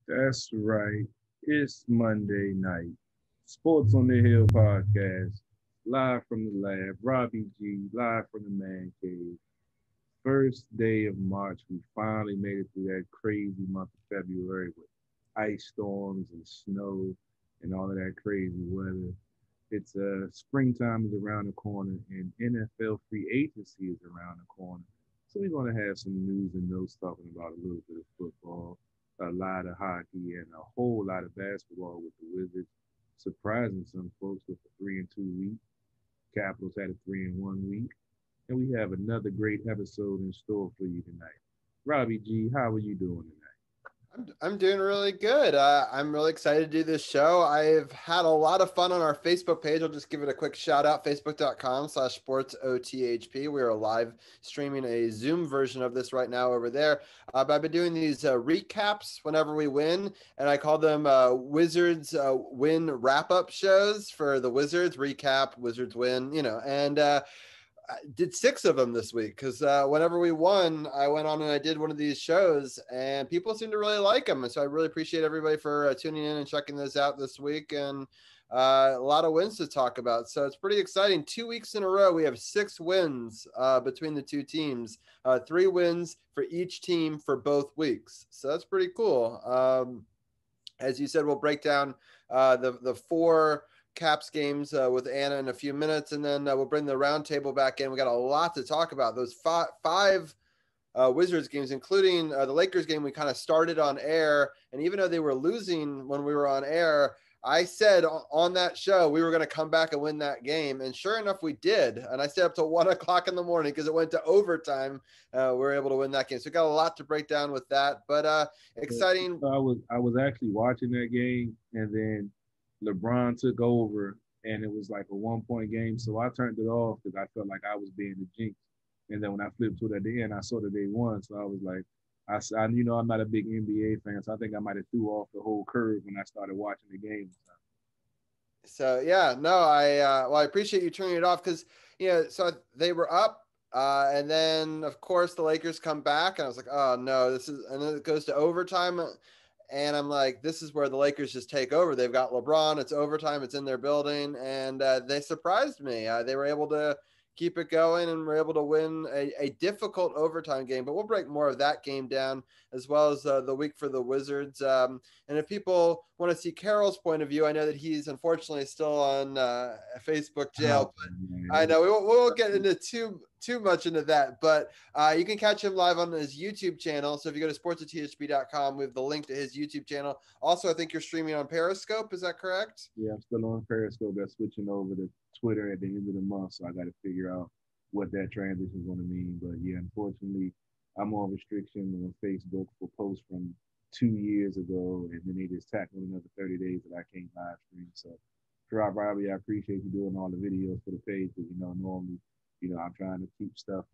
That's right. It's Monday night. Sports on the Hill podcast. Live from the lab. Robbie G, live from the man cave. First day of March. We finally made it through that crazy month of February with ice storms and snow and all of that crazy weather. It's springtime is around the corner and NFL free agency is around the corner. So we're gonna have some news and notes talking about a little bit of football, a lot of hockey, and a whole lot of basketball with the Wizards, surprising some folks with a 3-2 week. Capitals had a 3-1 week, and we have another great episode in store for you tonight. Robbie G, how are you doing tonight? I'm doing really good. I'm really excited to do this show. I've had a lot of fun on our Facebook page. I'll just give it a quick shout out, facebook.com/SportsOTHP. We are live streaming a Zoom version of this right now over there. But I've been doing these recaps whenever we win, and I call them Wizards win wrap-up shows for the Wizards. Recap, Wizards win, and I did 6 of them this week because whenever we won, I went on and I did one of these shows, and people seem to really like them. And so I really appreciate everybody for tuning in and checking those out this week, and a lot of wins to talk about. So it's pretty exciting. 2 weeks in a row, we have 6 wins between the two teams, 3 wins for each team for both weeks. So that's pretty cool. As you said, we'll break down the 4 Caps games with Anna in a few minutes, and then we'll bring the roundtable back in. We got a lot to talk about. Those five Wizards games, including the Lakers game, we kind of started on air, and even though they were losing when we were on air, I said on that show we were going to come back and win that game, and sure enough, we did. And I stayed up till 1 o'clock in the morning because it went to overtime. We were able to win that game, so we got a lot to break down with that. But exciting. I was actually watching that game, and then LeBron took over, and it was like a 1 point game. So I turned it off because I felt like I was being the jinx. And then when I flipped to it at the end, I saw that they won. So I was like, I'm not a big NBA fan, so I think I might have threw off the whole curve when I started watching the game. So yeah, no, I appreciate you turning it off because so they were up, and then of course the Lakers come back, and I was like, oh no, and then it goes to overtime, and I'm like, this is where the Lakers just take over. They've got LeBron, it's overtime, it's in their building, and they surprised me. They were able to keep it going and were able to win a difficult overtime game. But we'll break more of that game down as well as the week for the Wizards. And if people want to see Carroll's point of view, I know that he's unfortunately still on Facebook jail. Oh, But I man. know we won't get into too much into that. But you can catch him live on his YouTube channel. So if you go to sportsothp.com, we have the link to his YouTube channel. Also, I think you're streaming on Periscope. Is that correct? Yeah, I'm still on Periscope. That's switching over to Twitter at the end of the month, so I got to figure out what that transition is going to mean. But yeah, unfortunately, I'm on restriction on Facebook for posts from 2 years ago, and then they just tackled another 30 days that I can't live stream. So, Robbie, I appreciate you doing all the videos for the page because normally, I'm trying to keep stuff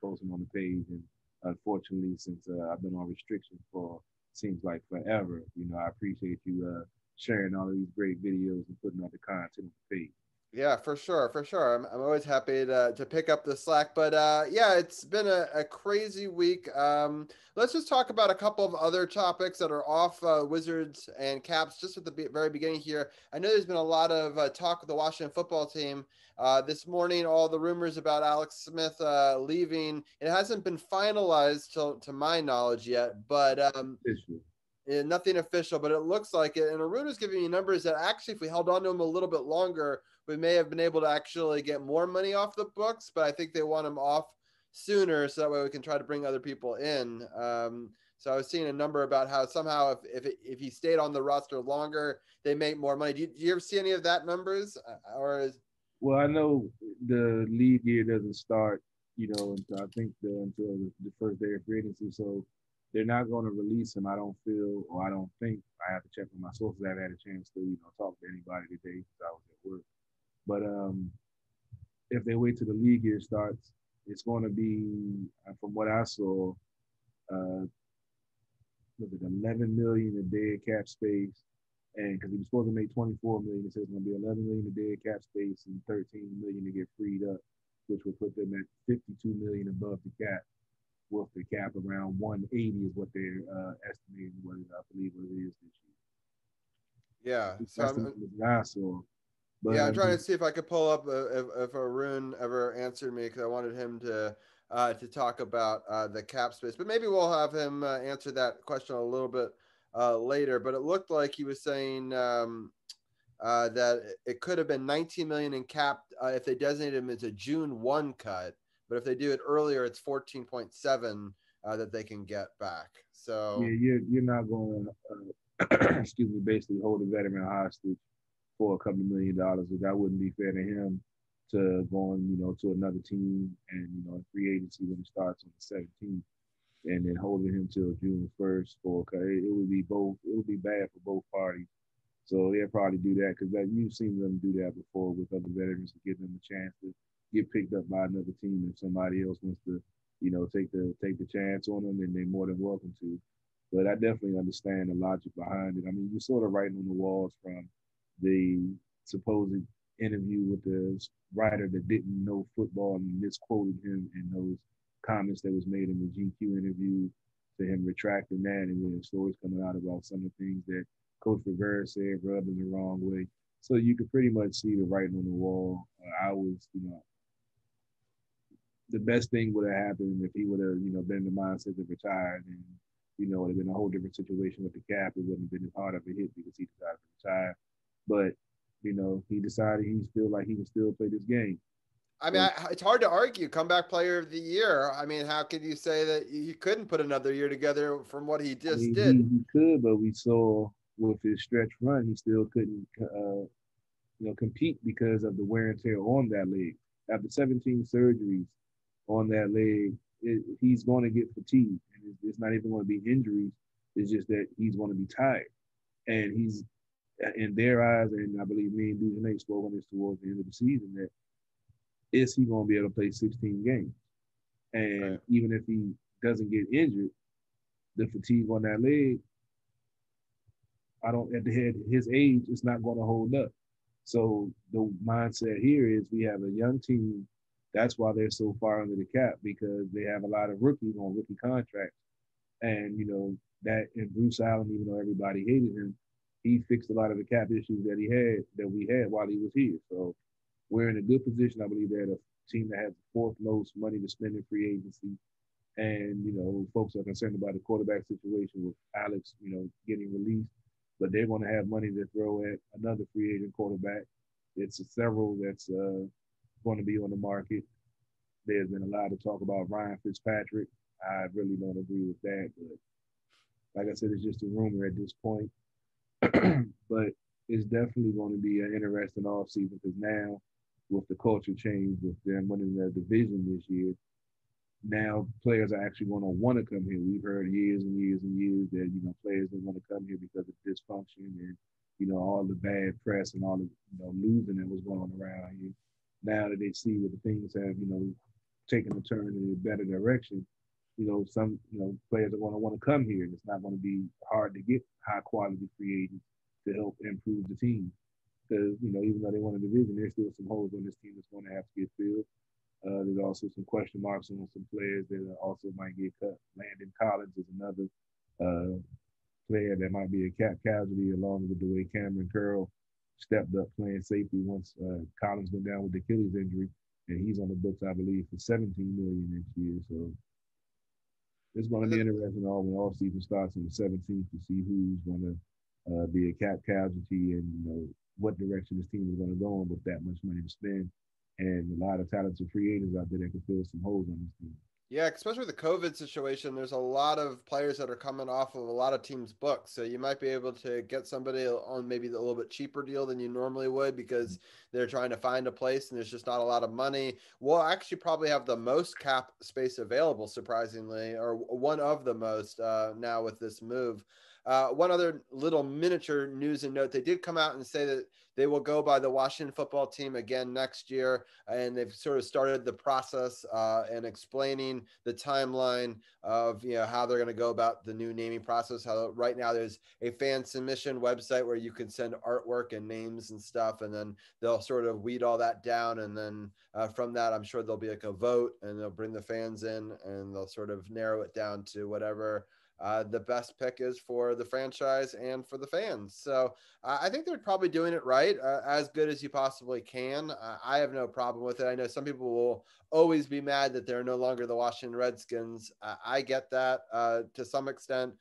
posting on the page, and unfortunately, since I've been on restriction for seems like forever, I appreciate you sharing all of these great videos and putting all the content on the page. Yeah, for sure, for sure. I'm always happy to pick up the slack. But yeah, it's been a crazy week. Let's just talk about a couple of other topics that are off Wizards and Caps just at the very beginning here. I know there's been a lot of talk with the Washington football team. This morning, all the rumors about Alex Smith leaving, it hasn't been finalized to my knowledge yet, but Officially. nothing official, but it looks like it. And Aruna's giving me numbers that actually, if we held on to him a little bit longer, we may have been able to actually get more money off the books. But I think they want him off sooner, so that way we can try to bring other people in. So I was seeing a number about how somehow if he stayed on the roster longer, they make more money. Do you ever see any of that numbers, or is Well, I know the league year doesn't start, until I think until the first day of free agency. So they're not going to release him. I don't feel, or I don't think. I have to check with my sources. I haven't had a chance to, talk to anybody today because I was at work. But if they wait till the league year starts, it's going to be, from what I saw, uh, was it 11 million a dead cap space, and because he was supposed to make 24 million, it says it's going to be 11 million a dead cap space and 13 million to get freed up, which will put them at 52 million above the cap. With the cap around 180 is what they're estimating. What I believe what it is. Yeah. So That's the numbers that I saw. But yeah, I I'm trying mean, to see if I could pull up if Arun ever answered me because I wanted him to talk about the cap space. But maybe we'll have him answer that question a little bit later. But it looked like he was saying that it could have been 19 million in cap if they designated him as a June 1 cut, but if they do it earlier, it's 14.7 that they can get back. yeah, So you're not going to, excuse me, basically hold a veteran hostage for a couple of $1 million. That wouldn't be fair to him to go on, to another team and free agency when it starts on the 17th, and then holding him till June 1st for because it would be both. It would be bad for both parties. So they'll probably do that because you've seen them do that before with other veterans to give them a chance to get picked up by another team if somebody else wants to, take the chance on them, then they're more than welcome to. But I definitely understand the logic behind it. I mean, you're sort of writing on the walls from the supposed interview with the writer that didn't know football and misquoted him in those comments that was made in the GQ interview to him retracting that, and then stories coming out about some of the things that Coach Rivera said rubbed him the wrong way. So you could pretty much see the writing on the wall. I was, the best thing would have happened if he would have, been in the mindset to retire, and it would have been a whole different situation with the cap. It wouldn't have been as hard of a hit because he decided to retire. But he decided he feel like he can still play this game. I mean, So it's hard to argue comeback player of the year. I mean, how could you say that you couldn't put another year together from what he I just mean, did? he could, but we saw with his stretch run, he still couldn't, compete because of the wear and tear on that leg. After 17 surgeries on that leg, he's going to get fatigued, and it's not even going to be injuries. It's just that he's going to be tired, and he's in their eyes, and I believe me and Dujanay spoke on this towards the end of the season that is he going to be able to play 16 games? And Right. even if he doesn't get injured, the fatigue on that leg, I don't at the head his age is not going to hold up. So the mindset here is we have a young team. That's why they're so far under the cap because they have a lot of rookies on rookie contracts. And that and Bruce Allen, even though everybody hated him, he fixed a lot of the cap issues that we had while he was here. So we're in a good position. I believe they're the team that has the fourth most money to spend in free agency. And, folks are concerned about the quarterback situation with Alex, getting released. But they're going to have money to throw at another free agent quarterback. It's several that's going to be on the market. There's been a lot of talk about Ryan Fitzpatrick. I really don't agree with that. But like I said, it's just a rumor at this point. But it's definitely going to be an interesting offseason because now, with the culture change, with them winning the division this year, now players are actually going to want to come here. We've heard years and years and years that players didn't want to come here because of dysfunction and all the bad press and all the losing that was going on around here. Now that they see that the things have taken a turn in a better direction, some players are going to want to come here, and it's not going to be hard to get high quality free agents to help improve the team. Because even though they won a division, there's still some holes on this team that's going to have to get filled. There's also some question marks on some players that also might get cut. Landon Collins is another uh, player that might be a cap casualty, along with the way Cameron Curl stepped up playing safety once Collins went down with the Achilles injury, and he's on the books, I believe, for 17 million next year. So it's going to be interesting all when all season starts on the 17th to see who's going to be a cap casualty and what direction this team is going to go in with that much money to spend, and a lot of talented free agents out there that can fill some holes on this team. Yeah, especially with the COVID situation, there's a lot of players that are coming off of a lot of teams' books. So you might be able to get somebody on maybe a little bit cheaper deal than you normally would because they're trying to find a place and there's just not a lot of money. We'll actually probably have the most cap space available, surprisingly, or one of the most now with this move. One other little miniature news and note, they did come out and say that they will go by the Washington football team again next year, and they've sort of started the process and explaining the timeline of how they're going to go about the new naming process. How right now there's a fan submission website where you can send artwork and names and stuff, and then they'll sort of weed all that down, and then from that I'm sure there'll be like a vote, and they'll bring the fans in, and they'll sort of narrow it down to whatever the best pick is for the franchise and for the fans. So I think they're probably doing it right, as good as you possibly can. I have no problem with it. I know some people will always be mad that they're no longer the Washington Redskins. I get that to some extent.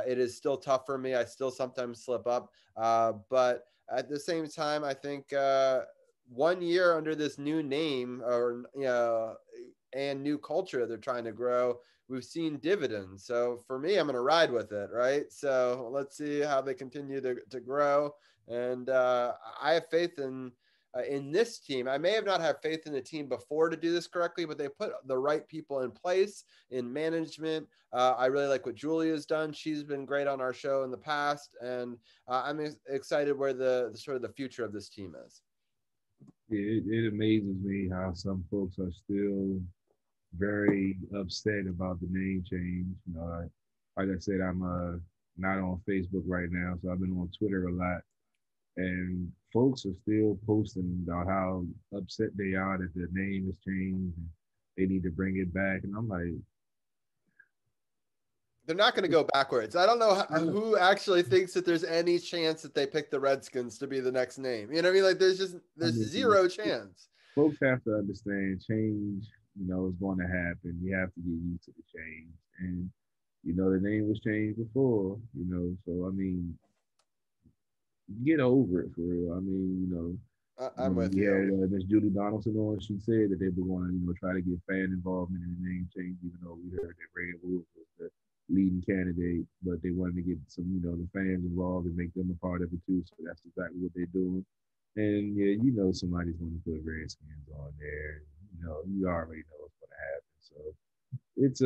It is still tough for me. I still sometimes slip up. But at the same time, I think 1 year under this new name or and new culture that they're trying to grow, we've seen dividends. So for me, I'm going to ride with it, right? So let's see how they continue to grow. And I have faith in this team. I may have not had faith in the team before to do this correctly, but they put the right people in place in management. I really like what Julia's done. She's been great on our show in the past, and I'm excited where the sort of the future of this team is. It amazes me how some folks are still very upset about the name change. You know, like I said, I'm not on Facebook right now, so I've been on Twitter a lot, and folks are still posting about how upset they are that the name has changed and they need to bring it back. And I'm like, they're not going to go backwards. I don't know who actually thinks that there's any chance that they pick the Redskins to be the next name. You know what I mean? Like there's zero chance. Folks have to understand change, is going to happen. You have to get used to the change. And, the name was changed before, so I mean, get over it for real. I mean, I'm with we you. had Miss Julie Donaldson on. She said that they were going to, try to get fan involvement in the name change, even though we heard that Ray Wolf was the leading candidate, but they wanted to get some, the fans involved and make them a part of it too. So that's exactly what they're doing. And yeah, somebody's going to put Redskins on there. You already know what's going to happen. So it's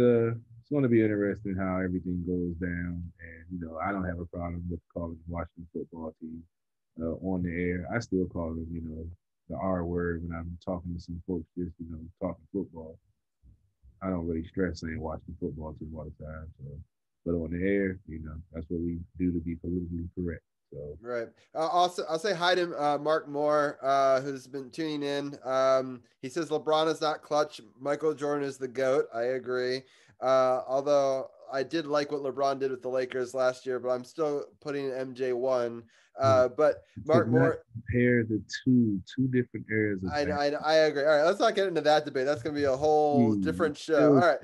going to be interesting how everything goes down. And I don't have a problem with calling the Washington football team on the air. I still call them, the R word when I'm talking to some folks, just talking football. I don't really stress saying Washington football team all the time. So, but on the air, that's what we do to be politically correct. So right. Also, I'll say hi to Mark Moore, who's been tuning in. He says LeBron is not clutch. Michael Jordan is the GOAT. I agree. Although I did like what LeBron did with the Lakers last year, but I'm still putting MJ one. But Mark Moore, compare the two different eras of I agree. All right, let's not get into that debate. That's going to be a whole different show. All right.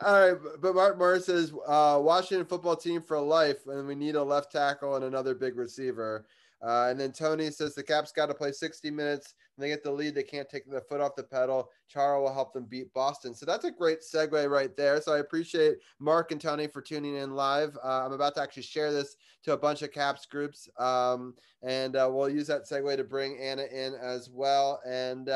All right, but Mark Moore says Washington football team for life, and we need a left tackle and another big receiver. And then Tony says the Caps got to play 60 minutes. And they get the lead. They can't take their foot off the pedal. Chara will help them beat Boston. So that's a great segue right there. So I appreciate Mark and Tony for tuning in live. I'm about to actually share this to a bunch of Caps groups. And we'll use that segue to bring Anna in as well. And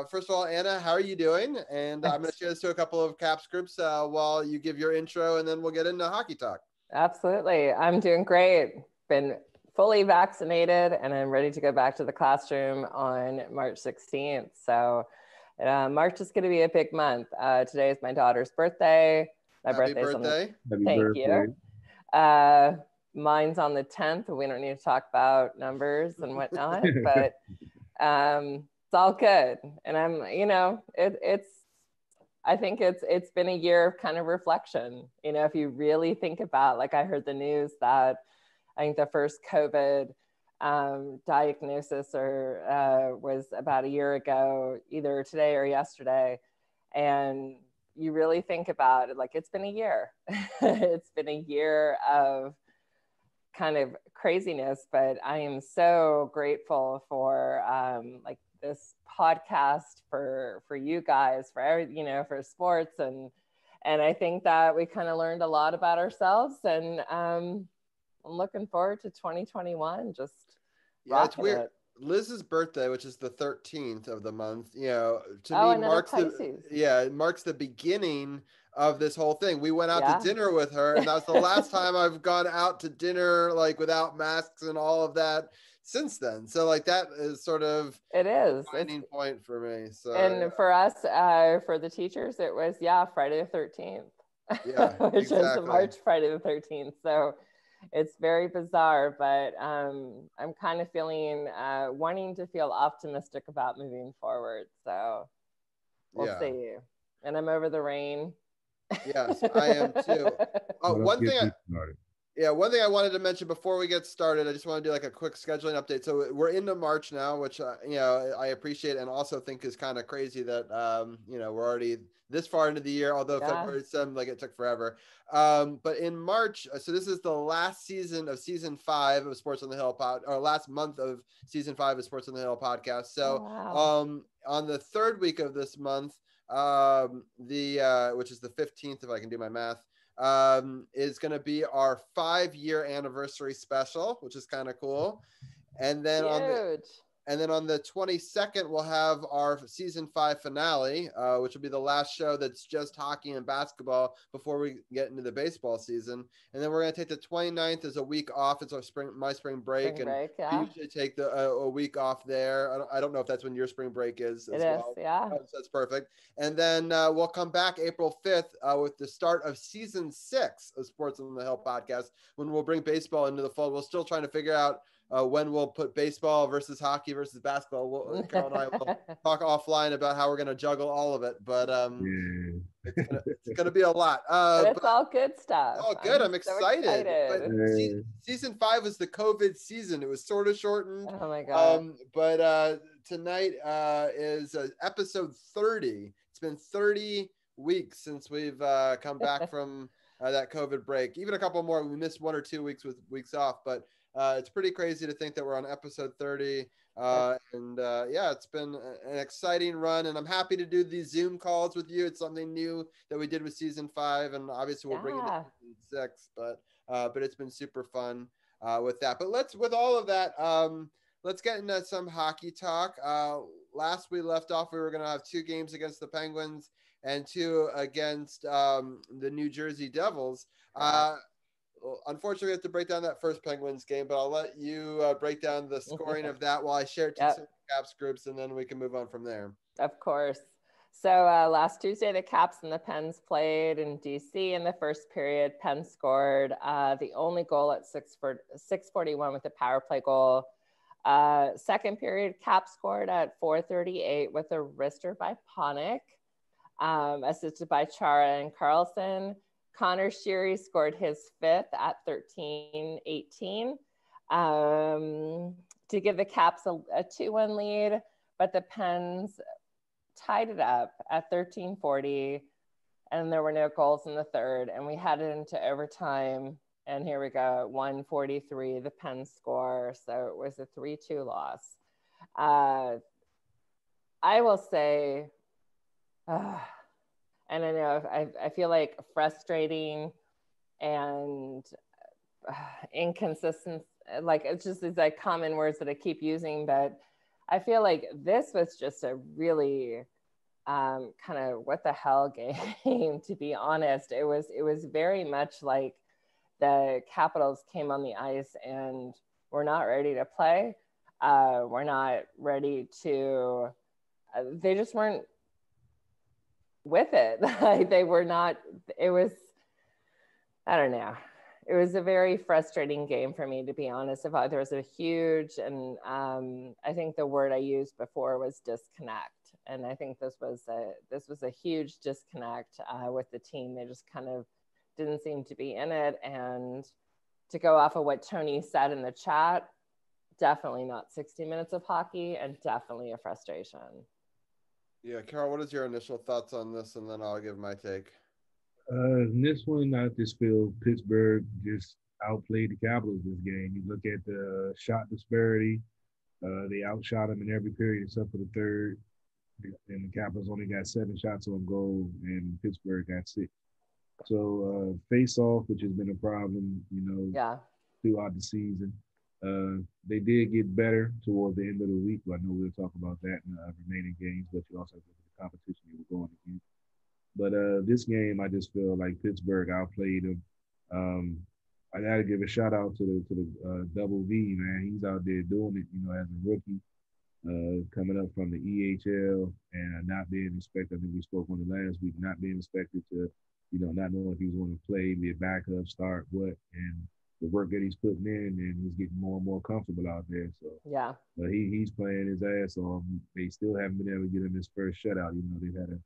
first of all, Anna, how are you doing? And I'm going to share this to a couple of Caps groups while you give your intro, and then we'll get into hockey talk. Absolutely. I'm doing great. Been fully vaccinated, and I'm ready to go back to the classroom on March 16th. So March is going to be a big month. Today is my daughter's birthday. Happy birthday. Thank you. Mine's on the 10th. We don't need to talk about numbers and whatnot, but it's all good. And I'm, I think it's been a year of kind of reflection. If you really think about, like I heard the news that I think the first COVID diagnosis was about a year ago, either today or yesterday. And you really think about it, like it's been a year. It's been a year of kind of craziness, but I am so grateful for like this podcast for you guys, for sports. And I think that we kind of learned a lot about ourselves, and I'm looking forward to 2021. It's weird. Liz's birthday, which is the 13th of the month, to me marks the beginning of this whole thing. We went out to dinner with her, and that was the last time I've gone out to dinner like without masks and all of that since then. So like that is sort of a finding point for me. So for us, for the teachers, it was Friday the 13th. Yeah, which is March Friday the 13th. So it's very bizarre, but I'm kind of feeling wanting to feel optimistic about moving forward. So we'll see. And I'm over the rain. Yes, I am too. Well, let's One get thing people started. Yeah, one thing I wanted to mention before we get started, I just want to do like a quick scheduling update. So we're into March now, which I appreciate and also think is kind of crazy that we're already this far into the year. Although Yeah. February seemed like it took forever, but in March, so this is the last season of season 5 of Sports on the Hill or last month of season 5 of Sports on the Hill podcast. So on the third week of this month, which is the 15th, if I can do my math, is going to be our 5-year anniversary special, which is kind of cool. And then on the 22nd, we'll have our season 5 finale, which will be the last show that's just hockey and basketball before we get into the baseball season. And then we're going to take the 29th as a week off. It's our my spring break. We usually take a week off there. I don't know if that's when your spring break is as well. Yeah. So that's perfect. And then we'll come back April 5th with the start of season 6 of Sports on the Hill podcast, when we'll bring baseball into the fold. We're still trying to figure out when we'll put baseball versus hockey versus basketball. Carol and I will talk offline about how we're going to juggle all of it, but it's gonna be a lot. But it's all good stuff. Oh, good! I'm excited. So excited. But season 5 was the COVID season. It was sort of shortened. Oh my god! But tonight is episode 30. It's been 30 weeks since we've come back from that COVID break. Even a couple more. We missed 1 or 2 weeks with weeks off, but it's pretty crazy to think that we're on episode 30. It's been an exciting run, and I'm happy to do these Zoom calls with you. It's something new that we did with season 5, and obviously we'll bring it to season 6, but it's been super fun with that. But with all of that, let's get into some hockey talk. Last we left off, we were going to have 2 games against the Penguins and 2 against the New Jersey Devils. Unfortunately, we have to break down that first Penguins game, but I'll let you break down the scoring of that while I share it to some Caps groups, and then we can move on from there. Of course. So last Tuesday, the Caps and the Pens played in DC in the first period. Pens scored the only goal at 6:41 with a power play goal. Second period, Caps scored at 4:38 with a wrister by Panik, assisted by Chara and Carlson. Connor Sheary scored his 5th at 13:18 to give the Caps a 2-1 lead, but the Pens tied it up at 13:40, and there were no goals in the third, and we headed into overtime, and here we go, 1:43, the Pens score, so it was a 3-2 loss. I will say, and I know I feel like frustrating and inconsistent, like it's just these like common words that I keep using, but I feel like this was just a really kind of what the hell game, to be honest. It was very much like the Capitals came on the ice and we're not ready to play. We're not ready to, they just weren't with it. Like they were not, it was, I don't know. It was a very frustrating game for me, to be honest. There was a huge, and I think the word I used before was disconnect. And I think this was a huge disconnect with the team. They just kind of didn't seem to be in it. And to go off of what Tony said in the chat, definitely not 60 minutes of hockey, and definitely a frustration. Yeah, Carol, what is your initial thoughts on this? And then I'll give my take. This one, I just feel Pittsburgh just outplayed the Capitals this game. You look at the shot disparity, they outshot them in every period except for the third. And the Capitals only got 7 shots on goal, and Pittsburgh got 6. So face-off, which has been a problem, throughout the season. They did get better toward the end of the week. But I know we'll talk about that in the remaining games, but you also have to look at the competition they were going against. But this game, I just feel like Pittsburgh outplayed them. I got to give a shout out to the Double V, man. He's out there doing it, as a rookie, coming up from the EHL and not being expected. I think we spoke on it last week, not being expected to, not knowing if he was going to play, be a backup, start, what, and the work that he's putting in, and he's getting more and more comfortable out there. So yeah, but he's playing his ass off. They still haven't been able to get him his first shutout. They've had a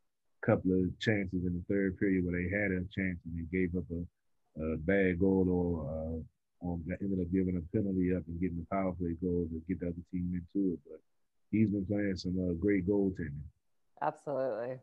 couple of chances in the third period where they had a chance and they gave up a bad goal or ended up giving a penalty up and getting a power play goal to get the other team into it. But he's been playing some great goaltending. Absolutely.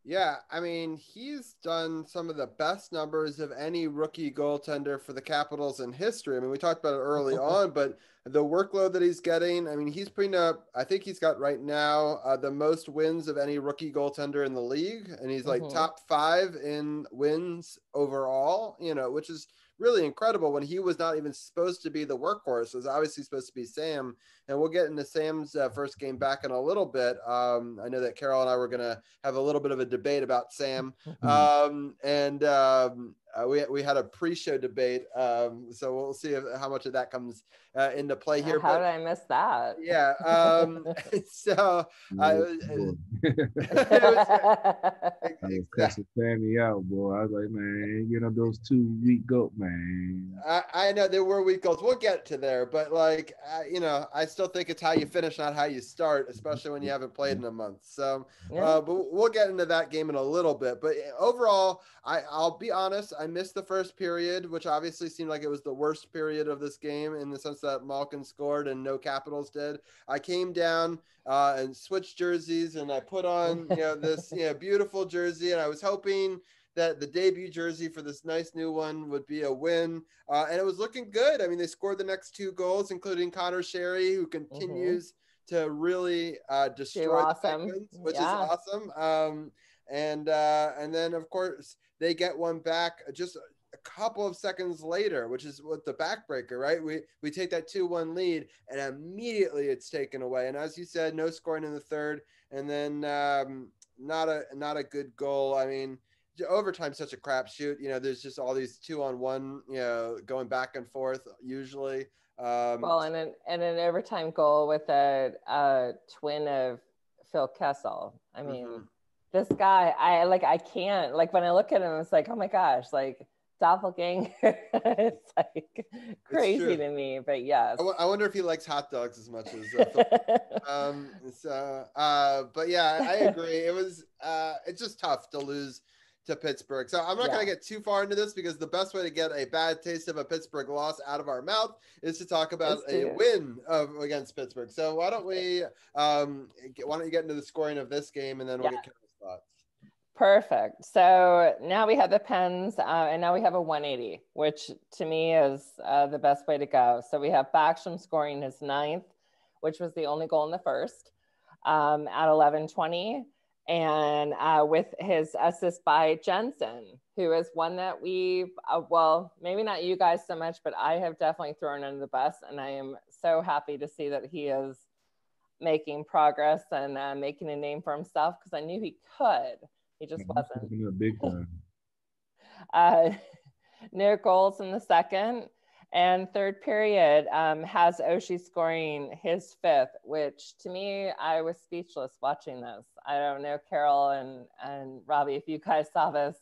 Yeah, I mean, he's done some of the best numbers of any rookie goaltender for the Capitals in history. I mean, we talked about it early on, but the workload that he's getting, I mean, he's putting up, I think he's got right now the most wins of any rookie goaltender in the league. And he's like top 5 in wins overall, you know, which is really incredible when he was not even supposed to be the workhorse. It was obviously supposed to be Sam. And we'll get into Sam's first game back in a little bit. I know that Carol and I were going to have a little bit of a debate about Sam. We had a pre-show debate. So we'll see how much of that comes into play here. How did I miss that? Yeah. So I was cussing Sammy out, boy. I was like, man, you know, those 2 weak goat, man. I know there were weak goals. We'll get to there, but like, you know, I still think it's how you finish, not how you start, especially when you haven't played in a month. So, but we'll get into that game in a little bit. But overall, I'll be honest, I missed the first period, which obviously seemed like it was the worst period of this game in the sense that Malkin scored and no Capitals did. I came down and switched jerseys, and I put on, you know, this, you know, beautiful jersey, and I was hoping that the debut jersey for this nice new one would be a win. And it was looking good. I mean, they scored the next 2 goals, including Connor Sherry, who continues to really destroy the Penguins, which is awesome. And then, of course, they get one back just a couple of seconds later, which is what the backbreaker, right? We take that 2-1 lead, and immediately it's taken away. And as you said, no scoring in the third, and then not a good goal. I mean, overtime's such a crapshoot. You know, there's just all these 2-on-1, you know, going back and forth usually. Well, and an overtime goal with a twin of Phil Kessel. I mean, this guy, I can't, like, when I look at him, it's like, oh my gosh, like doppelganger. It's like crazy to me, but yes. I wonder if he likes hot dogs as much as but yeah, I agree. It was it's just tough to lose to Pittsburgh. So I'm not going to get too far into this, because the best way to get a bad taste of a Pittsburgh loss out of our mouth is to talk about a win against Pittsburgh. So why don't you get into the scoring of this game, and then we'll get Carol's thoughts. Perfect. So now we have the Pens, and now we have a 180, which to me is the best way to go. So we have Backstrom scoring his 9th, which was the only goal in the first, at 11:20. And with his assist by Jensen, who is one that we've, well, maybe not you guys so much, but I have definitely thrown under the bus. And I am so happy to see that he is making progress and making a name for himself, because I knew he could. He just wasn't. Big time. No goals in the second. And third period has Oshie scoring his 5th, which to me, I was speechless watching this. I don't know, Carol and Robbie, if you guys saw this.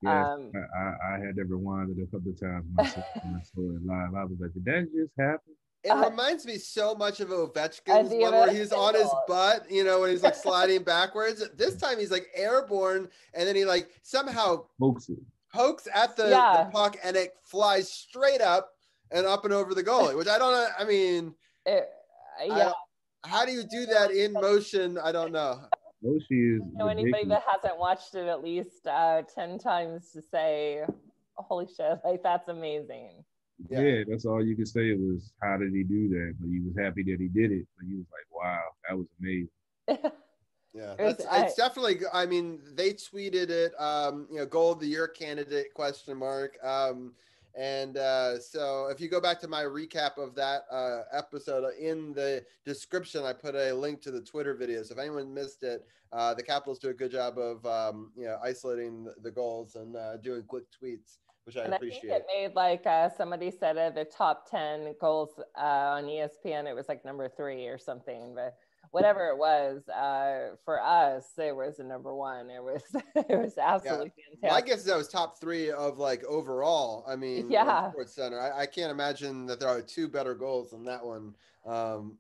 Yes, I had to rewind it a couple of times myself when I saw it live. I was like, did that just happen? It reminds me so much of Ovechkin's one where he's on his butt, you know, when he's like sliding backwards. This time he's like airborne, and then he like somehow pokes at the puck, and it flies straight up and up and over the goalie, which I don't know. I mean, how do you do that in motion? I don't know. Oshie is anybody that hasn't watched it at least 10 times to say, holy shit, like that's amazing. Yeah, that's all you can say was, how did he do that? But he was happy that he did it. But he was like, wow, that was amazing. Yeah, it's definitely, I mean, they tweeted it, you know, goal of the year candidate ? And so if you go back to my recap of that episode, in the description, I put a link to the Twitter video. So if anyone missed it, the Capitals do a good job of, you know, isolating the goals and doing quick tweets, which I appreciate. I think it made, like, somebody said of the top 10 goals on ESPN, it was like number 3 or something, but whatever it was, for us, it was a number 1. It was absolutely fantastic. Well, I guess that was top 3 of like overall. I mean, Sports Center. I can't imagine that there are 2 better goals than that one.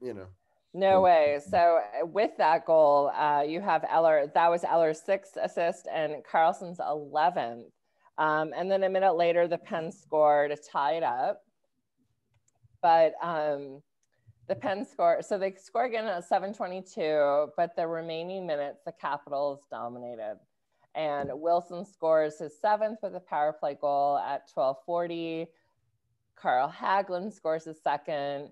You know. No way. So with that goal, you have Eller. That was Eller's 6th assist and Carlson's 11th. And then a minute later, the Pens scored to tie it up. But the Pens score, so they score again at 7:22. But the remaining minutes, the Capitals dominated. And Wilson scores his 7th with a power play goal at 12:40. Carl Hagelin scores his 2nd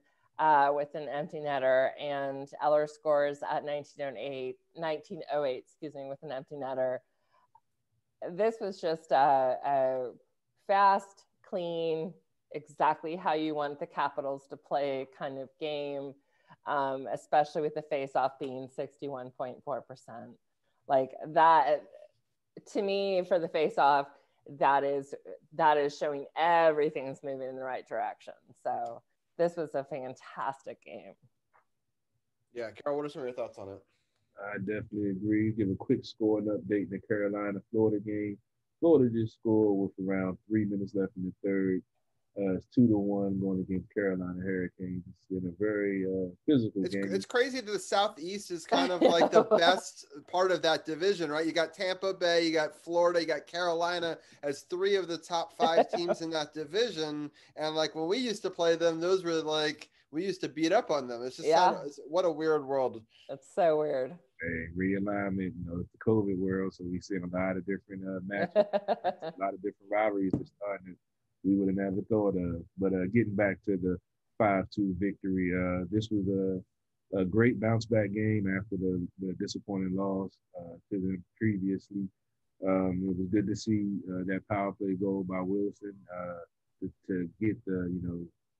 with an empty netter, and Eller scores at 19:08, with an empty netter. This was just a fast, clean, exactly how you want the Capitals to play kind of game, especially with the face-off being 61.4%. Like that, to me, for the face-off, that is showing everything's moving in the right direction. So this was a fantastic game. Yeah, Carol, what are some of your thoughts on it? I definitely agree. Give a quick scoring update in the Carolina-Florida game. Florida just scored with around 3 minutes left in the third. It's 2-1 going against Carolina Hurricanes. It's been a very physical game. It's crazy that the Southeast is kind of like the best part of that division, right? You got Tampa Bay, you got Florida, you got Carolina as 3 of the top 5 teams in that division. And like when we used to play them, those were like, we used to beat up on them. It's just what a weird world. It's so weird. Hey, realignment, it's the COVID world, so we see a lot of different matches, a lot of different rivalries that starting we would have never thought of. But getting back to the 5-2 victory, this was a great bounce back game after the disappointing loss to them previously. It was good to see that power play goal by Wilson to get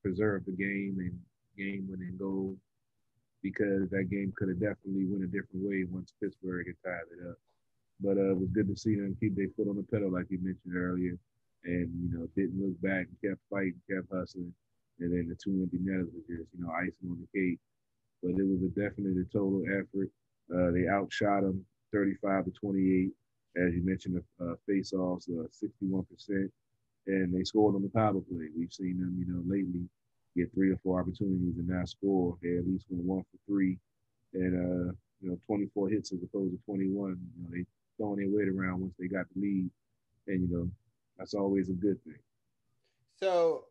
preserve the game and game winning goal, because that game could have definitely went a different way once Pittsburgh had tied it up. But it was good to see them keep their foot on the pedal, like you mentioned earlier, and didn't look back and kept fighting, kept hustling. And then the 2 empty netters was just icing on the cake. But it was definitely a total effort. They outshot them 35-28, as you mentioned. The face-offs 61%, and they scored on the power play. We've seen them lately get 3 or 4 opportunities and not score. They at least went 1 for 3, and 24 hits as opposed to 21. They throwing their weight around once they got the lead, and that's always a good thing. So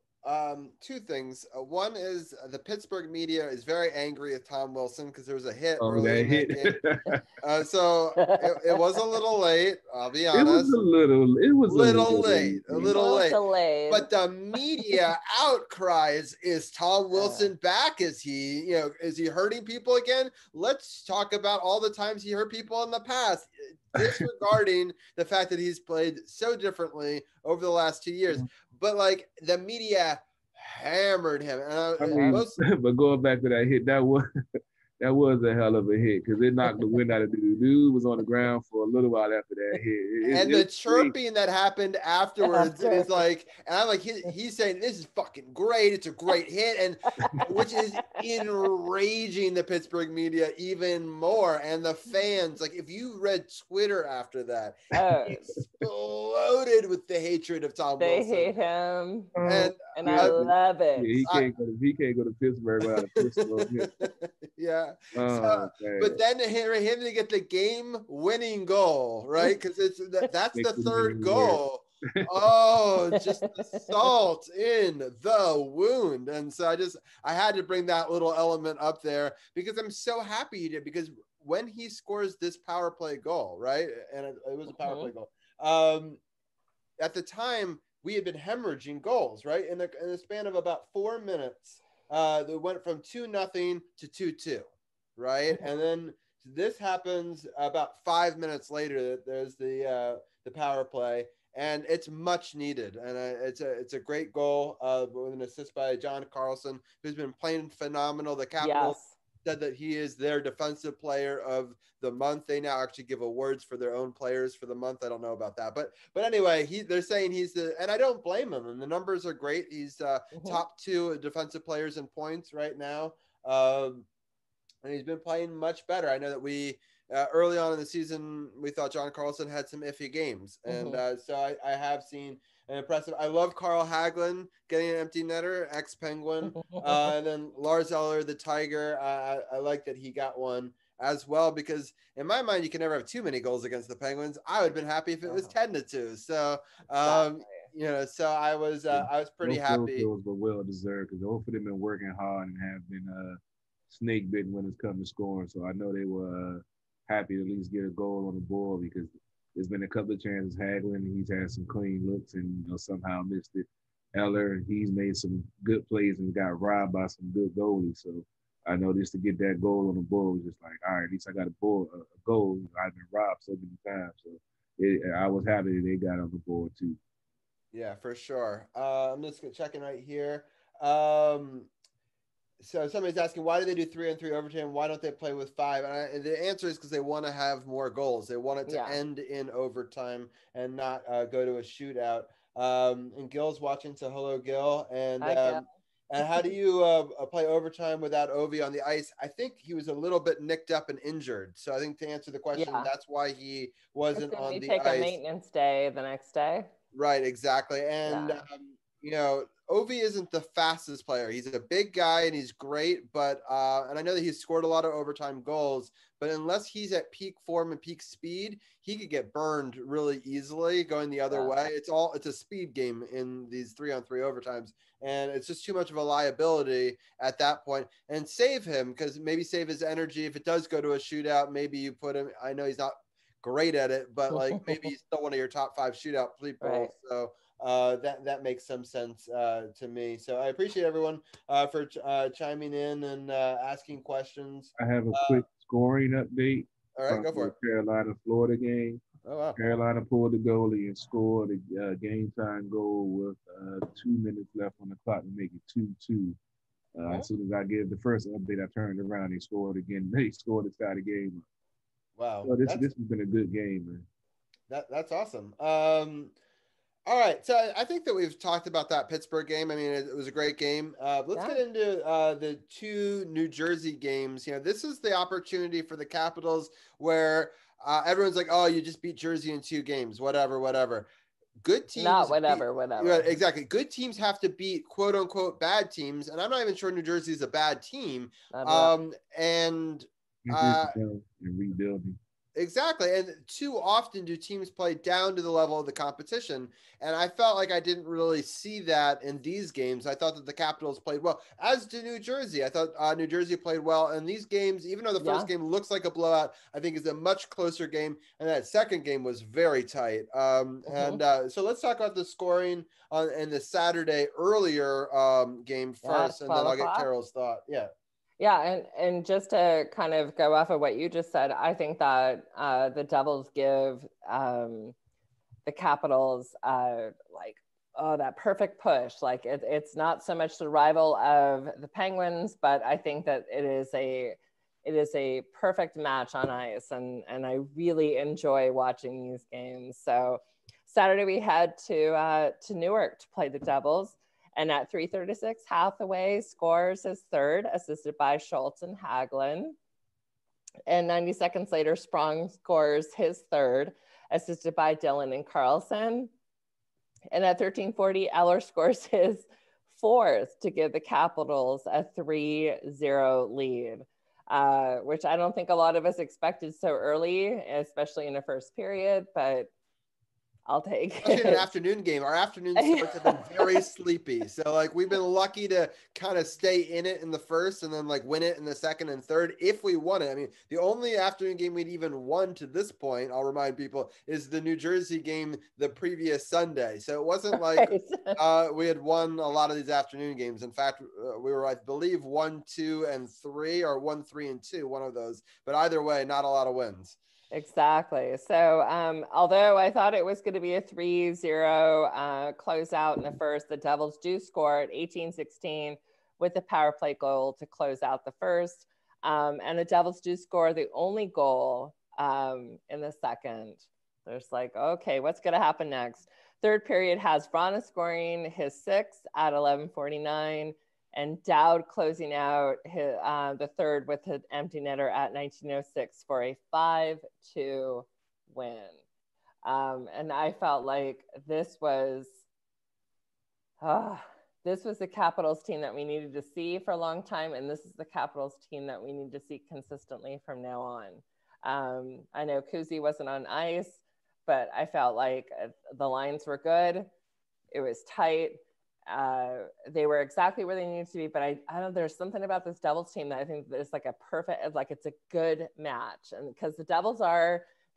2 things. One is the Pittsburgh media is very angry at Tom Wilson because there was a hit early in that game. So it was a little late. I'll be honest. It was a little late. Delayed. But the media outcries: is Tom Wilson back? Is he hurting people again? Let's talk about all the times he hurt people in the past, disregarding the fact that he's played so differently over the last 2 years. But like the media hammered him. But going back to that hit, that was a hell of a hit, because it knocked the wind out of the dude. Dude was on the ground for a little while after that hit. And the chirping that happened afterwards is like, and I'm like, he's saying this is fucking great. It's a great hit, and which is enraging the Pittsburgh media even more. And the fans, like, if you read Twitter after that, exploded with the hatred of Tom Wilson. They hate him, and I love it. Yeah, he can't go to Pittsburgh without a Pittsburgh. Yeah. But then him to get the game-winning goal, right? Because that's the 3rd goal. Just the salt in the wound. And so I had to bring that little element up there, because I'm so happy he did, because when he scores this power play goal, right? And it was a power play goal. At the time, we had been hemorrhaging goals, right? In the span of about 4 minutes, they went from 2-0 to 2-2, right? And then this happens about 5 minutes later. There's the power play, and it's much needed, and it's a great goal with an assist by John Carlson, who's been playing phenomenal. The Capitals said that he is their defensive player of the month. They now actually give awards for their own players for the month. I don't know about that, but anyway, they're saying he's and I don't blame him. And the numbers are great. He's top 2 defensive players in points right now, and he's been playing much better. I know that we early on in the season we thought John Carlson had some iffy games, and so I have seen and impressive. I love Carl Hagelin getting an empty netter, ex-Penguin. And then Lars Eller, the Tiger. I like that he got one as well, because in my mind, you can never have too many goals against the Penguins. I would have been happy if it was 10-2. So, so I was pretty happy. Those were well deserved, because both of them been working hard and have been snake bitten when it's come to scoring. So I know they were happy to at least get a goal on the board, because there's been a couple of chances. Hagelin, he's had some clean looks and somehow missed it. Eller, he's made some good plays and got robbed by some good goalies. So I know just to get that goal on the board was just like, all right, at least I got a goal. I've been robbed so many times. So I was happy that they got on the board too. Yeah, for sure. I'm just checking right here. So somebody's asking, why do they do 3-on-3 overtime? Why don't they play with 5? And the answer is because they want to have more goals. They want it to end in overtime and not go to a shootout. And Gil's watching, so hello, Gil. And how do you play overtime without Ovi on the ice? I think he was a little bit nicked up and injured. So I think to answer the question, that's why he wasn't on the ice. Take a maintenance day the next day. Right, exactly. And Ovi isn't the fastest player. He's a big guy and he's great, but and I know that he's scored a lot of overtime goals, but unless he's at peak form and peak speed, he could get burned really easily going the other way. It's a speed game in these 3-on-3 overtimes, and it's just too much of a liability at that point. And save him, because maybe save his energy if it does go to a shootout. Maybe you put him, I know he's not great at it, but like maybe he's still one of your top 5 shootout people. Right. So that makes some sense to me. So I appreciate everyone for chiming in and asking questions. I have a quick scoring update. All right, go for it. Carolina-Florida game. Oh, wow. Carolina pulled the goalie and scored a game time goal with 2 minutes left on the clock to make it 2-2. As soon as I gave the first update, I turned around. They scored again. They scored to start the game. Wow. So this has been a good game, man. That's awesome. All right, so I think that we've talked about that Pittsburgh game. I mean, it was a great game. Let's get into the 2 New Jersey games. This is the opportunity for the Capitals where everyone's like, oh, you just beat Jersey in 2 games, whatever. Good teams. Not whatever. Exactly. Good teams have to beat quote unquote bad teams. And I'm not even sure New Jersey is a bad team. And rebuilding. Exactly. And too often do teams play down to the level of the competition. And I felt like I didn't really see that in these games. I thought that the Capitals played well, as did New Jersey. I thought New Jersey played well. And these games, even though the first game looks like a blowout, I think is a much closer game. And that second game was very tight. So let's talk about the scoring in the Saturday earlier game first, and then I'll get Carol's thought. Yeah, and just to kind of go off of what you just said, I think that the Devils give the Capitals that perfect push. Like it's not so much the rival of the Penguins, but I think that it is a perfect match on ice, and I really enjoy watching these games. So Saturday we head to Newark to play the Devils. And at 3:36, Hathaway scores his third, assisted by Schultz and Hagelin. And 90 seconds later, Sprong scores his third, assisted by Dillon and Carlson. And at 13:40, Eller scores his fourth to give the Capitals a 3-0 lead, which I don't think a lot of us expected so early, especially in the first period, but I'll take it. Especially an afternoon game. Our afternoon starts have been very sleepy. So like we've been lucky to kind of stay in it in the first and then like win it in the second and third if we won it. I mean, the only afternoon game we'd even won to this point, I'll remind people, is the New Jersey game the previous Sunday. So it wasn't like we had won a lot of these afternoon games. In fact, we were, I believe, 1, 2, and 3 or 1, 3, and 2, one of those. But either way, not a lot of wins. Exactly. So although I thought it was going to be a 3-0 closeout in the first, the Devils do score at 18-16 with the power play goal to close out the first. And the Devils do score the only goal in the second. There's like, okay, what's going to happen next? Third period has Vrana scoring his sixth at 11:49. And Dowd closing out the third with an empty netter at 19:06 for a 5-2 win. And I felt like this was This was the Capitals team that we needed to see for a long time, and this is the Capitals team that we need to see consistently from now on. I know Kuzi wasn't on ice, but I felt like the lines were good. It was tight. They were exactly where they needed to be, but I don't know, there's something about this Devils team that I think there's like a perfect, like it's a good match. And because the Devils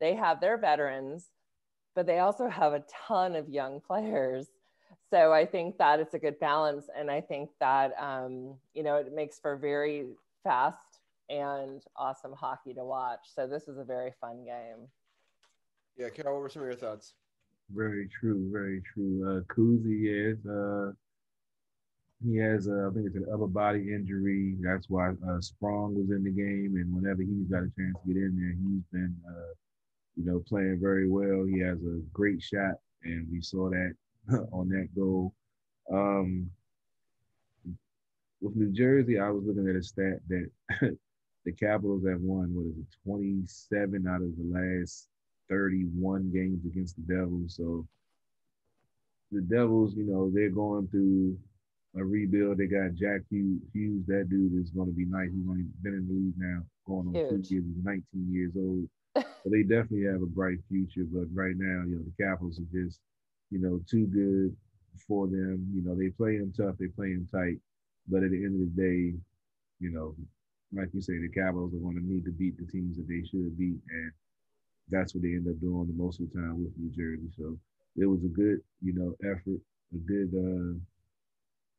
they have their veterans, but they also have a ton of young players. So I think that it's a good balance. And I think that, it makes for very fast and awesome hockey to watch. So this is a very fun game. Yeah, Carol, what were some of your thoughts? Very true, very true. Kuzi he has I think it's an upper body injury. That's why Sprong was in the game, and whenever he's got a chance to get in there, he's been playing very well. He has a great shot, and we saw that on that goal. With New Jersey, I was looking at a stat that the Capitals have won, 27 out of the last 31 games against the Devils. So the Devils, they're going through a rebuild. They got Jack Hughes. That dude is going to be nice. He's only been in the league now, going on 2 years. He's 19 years old. So they definitely have a bright future. But right now, the Capitals are just, too good for them. They play them tough. They play them tight. But at the end of the day, like you say, the Capitals are going to need to beat the teams that they should beat. And that's what they end up doing the most of the time with New Jersey. So it was a good, effort, a good, I'm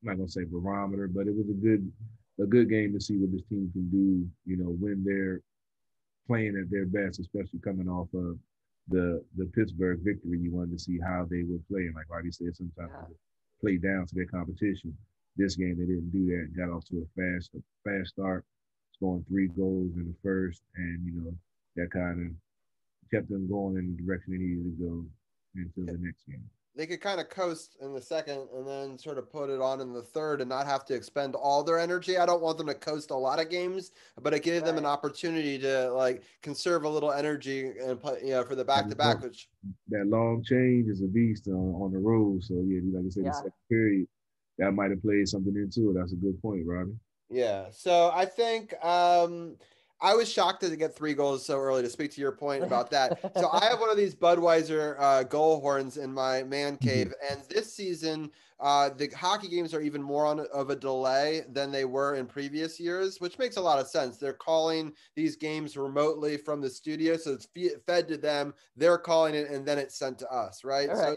not going to say barometer, but it was a good game to see what this team can do, when they're playing at their best, especially coming off of the Pittsburgh victory. You wanted to see how they were playing. Like Robbie said, sometimes they play down to their competition. This game, they didn't do that. Got off to a fast start, scoring 3 goals in the first, and, that kind of kept them going in the direction they needed to go until the next game. They could kind of coast in the second and then sort of put it on in the third and not have to expend all their energy. I don't want them to coast a lot of games, but it gave them an opportunity to conserve a little energy and play, for the back-to-back. Which that long change is a beast on the road. So yeah, like I said, the second period that might have played something into it. That's a good point, Robbie. Yeah. So I think I was shocked to get 3 goals so early, to speak to your point about that. So I have one of these Budweiser goal horns in my man cave. And this season, the hockey games are even more of a delay than they were in previous years, which makes a lot of sense. They're calling these games remotely from the studio. So it's fed to them. They're calling it, and then it's sent to us, right? So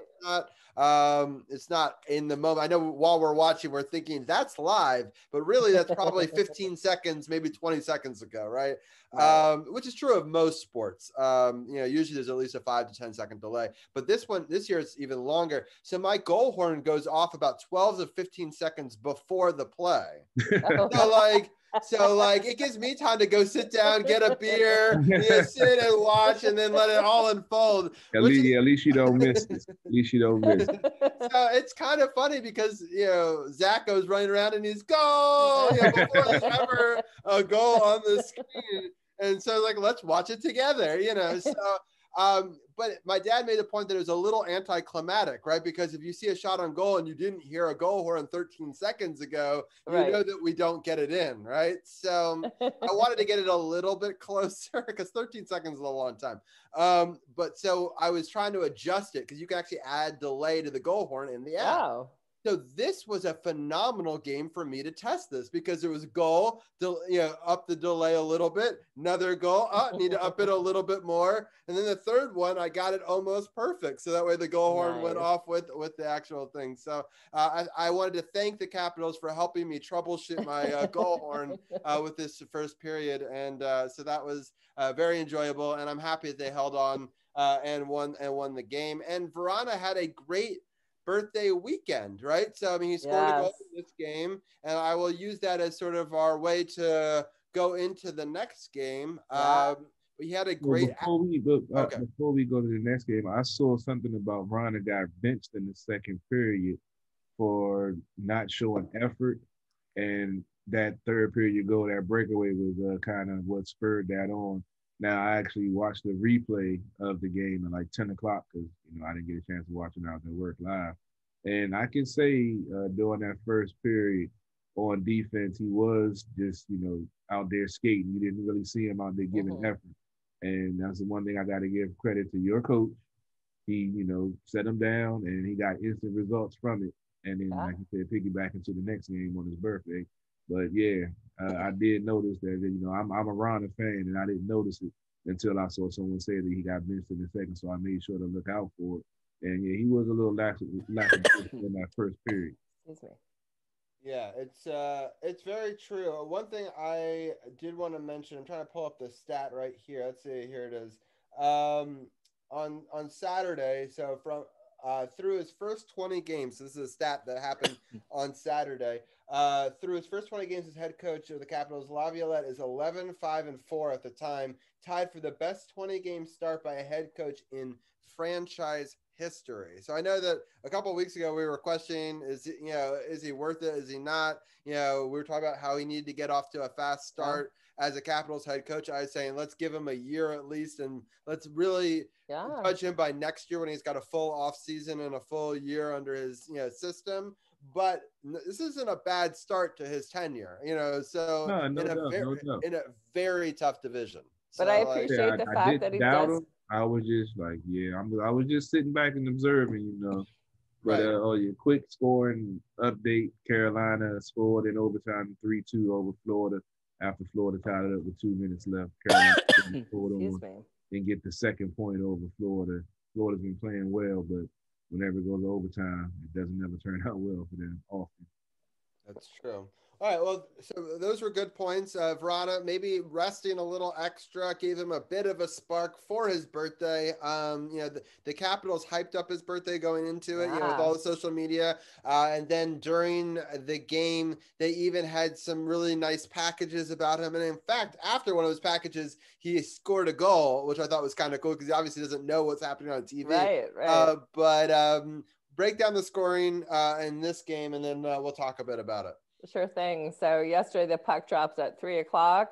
it's not in the moment. I know while we're watching, we're thinking that's live, but really that's probably 15 seconds, maybe 20 seconds ago, right? Which is true of most sports. Usually there's at least a 5 to 10 second delay, but this year it's even longer. So my goal horn goes off about 12 to 15 seconds before the play. So it gives me time to go sit down, get a beer, sit and watch, and then let it all unfold. At least you don't miss it. At least you don't miss it. So it's kind of funny because Zach goes running around and he's goal before there's ever a goal on the screen, and so let's watch it together. So but my dad made the point that it was a little anticlimactic, right? Because if you see a shot on goal and you didn't hear a goal horn 13 seconds ago, you know that we don't get it in, right? So I wanted to get it a little bit closer because 13 seconds is a long time. But so I was trying to adjust it because you can actually add delay to the goal horn in the app. Wow. So this was a phenomenal game for me to test this because it was goal, up the delay a little bit, another goal, need to up it a little bit more. And then the third one, I got it almost perfect. So that way the goal horn went off with the actual thing. So I wanted to thank the Capitals for helping me troubleshoot my goal horn with this first period. And so that was very enjoyable. And I'm happy that they held on and won the game. And Verana had a great birthday weekend, right? So, he scored a goal in this game, and I will use that as sort of our way to go into the next game. We had a great... Before we go to the next game, I saw something about Ron got benched in the second period for not showing effort, and that third period goal, that breakaway was kind of what spurred that on. Now, I actually watched the replay of the game at 10 o'clock because, I didn't get a chance to watch it. I was at work live. And I can say during that first period on defense, he was just, out there skating. You didn't really see him out there giving Mm-hmm. effort. And that's the one thing I got to give credit to your coach. He, set him down and he got instant results from it. And then, Yeah. like you said, piggyback into the next game on his birthday. But yeah, I did notice that, I'm a Ronda fan and I didn't notice it until I saw someone say that he got benched in the second. So I made sure to look out for it. And yeah, he was a little lacking in that first period. Excuse me. Yeah, it's very true. One thing I did want to mention, I'm trying to pull up the stat right here. Let's see, here it is. On Saturday, so from through his first 20 games, so this is a stat that happened on Saturday. Through his first 20 games as head coach of the Capitals, Laviolette is 11-5-4 at the time, tied for the best 20 game start by a head coach in franchise history. So I know that a couple of weeks ago we were questioning, is he worth it? Is he not? We were talking about how he needed to get off to a fast start as a Capitals head coach. I was saying, let's give him a year at least, and let's really judge him by next year when he's got a full off season and a full year under his, system. But this isn't a bad start to his tenure, so No, no doubt, no doubt. in a very tough division. But So, I like, Yeah, appreciate the I fact that didn't he doubt does. him. I was just like, yeah, I was just sitting back and observing, But right. your quick scoring update: Carolina scored in overtime 3-2 over Florida after Florida tied it up with 2 minutes left. Carolina scored Excuse over me. and get the second point over Florida. Florida's been playing well, but whenever it goes to overtime, it doesn't ever turn out well for them often. That's true. All right. Well, so those were good points. Verana, maybe resting a little extra gave him a bit of a spark for his birthday. The Capitals hyped up his birthday going into it, with Yeah. all the social media. And then during the game, they even had some really nice packages about him. And in fact, after one of those packages, he scored a goal, which I thought was kind of cool because he obviously doesn't know what's happening on TV. Right. But break down the scoring in this game, and then we'll talk a bit about it. Sure thing. So yesterday the puck drops at 3:00,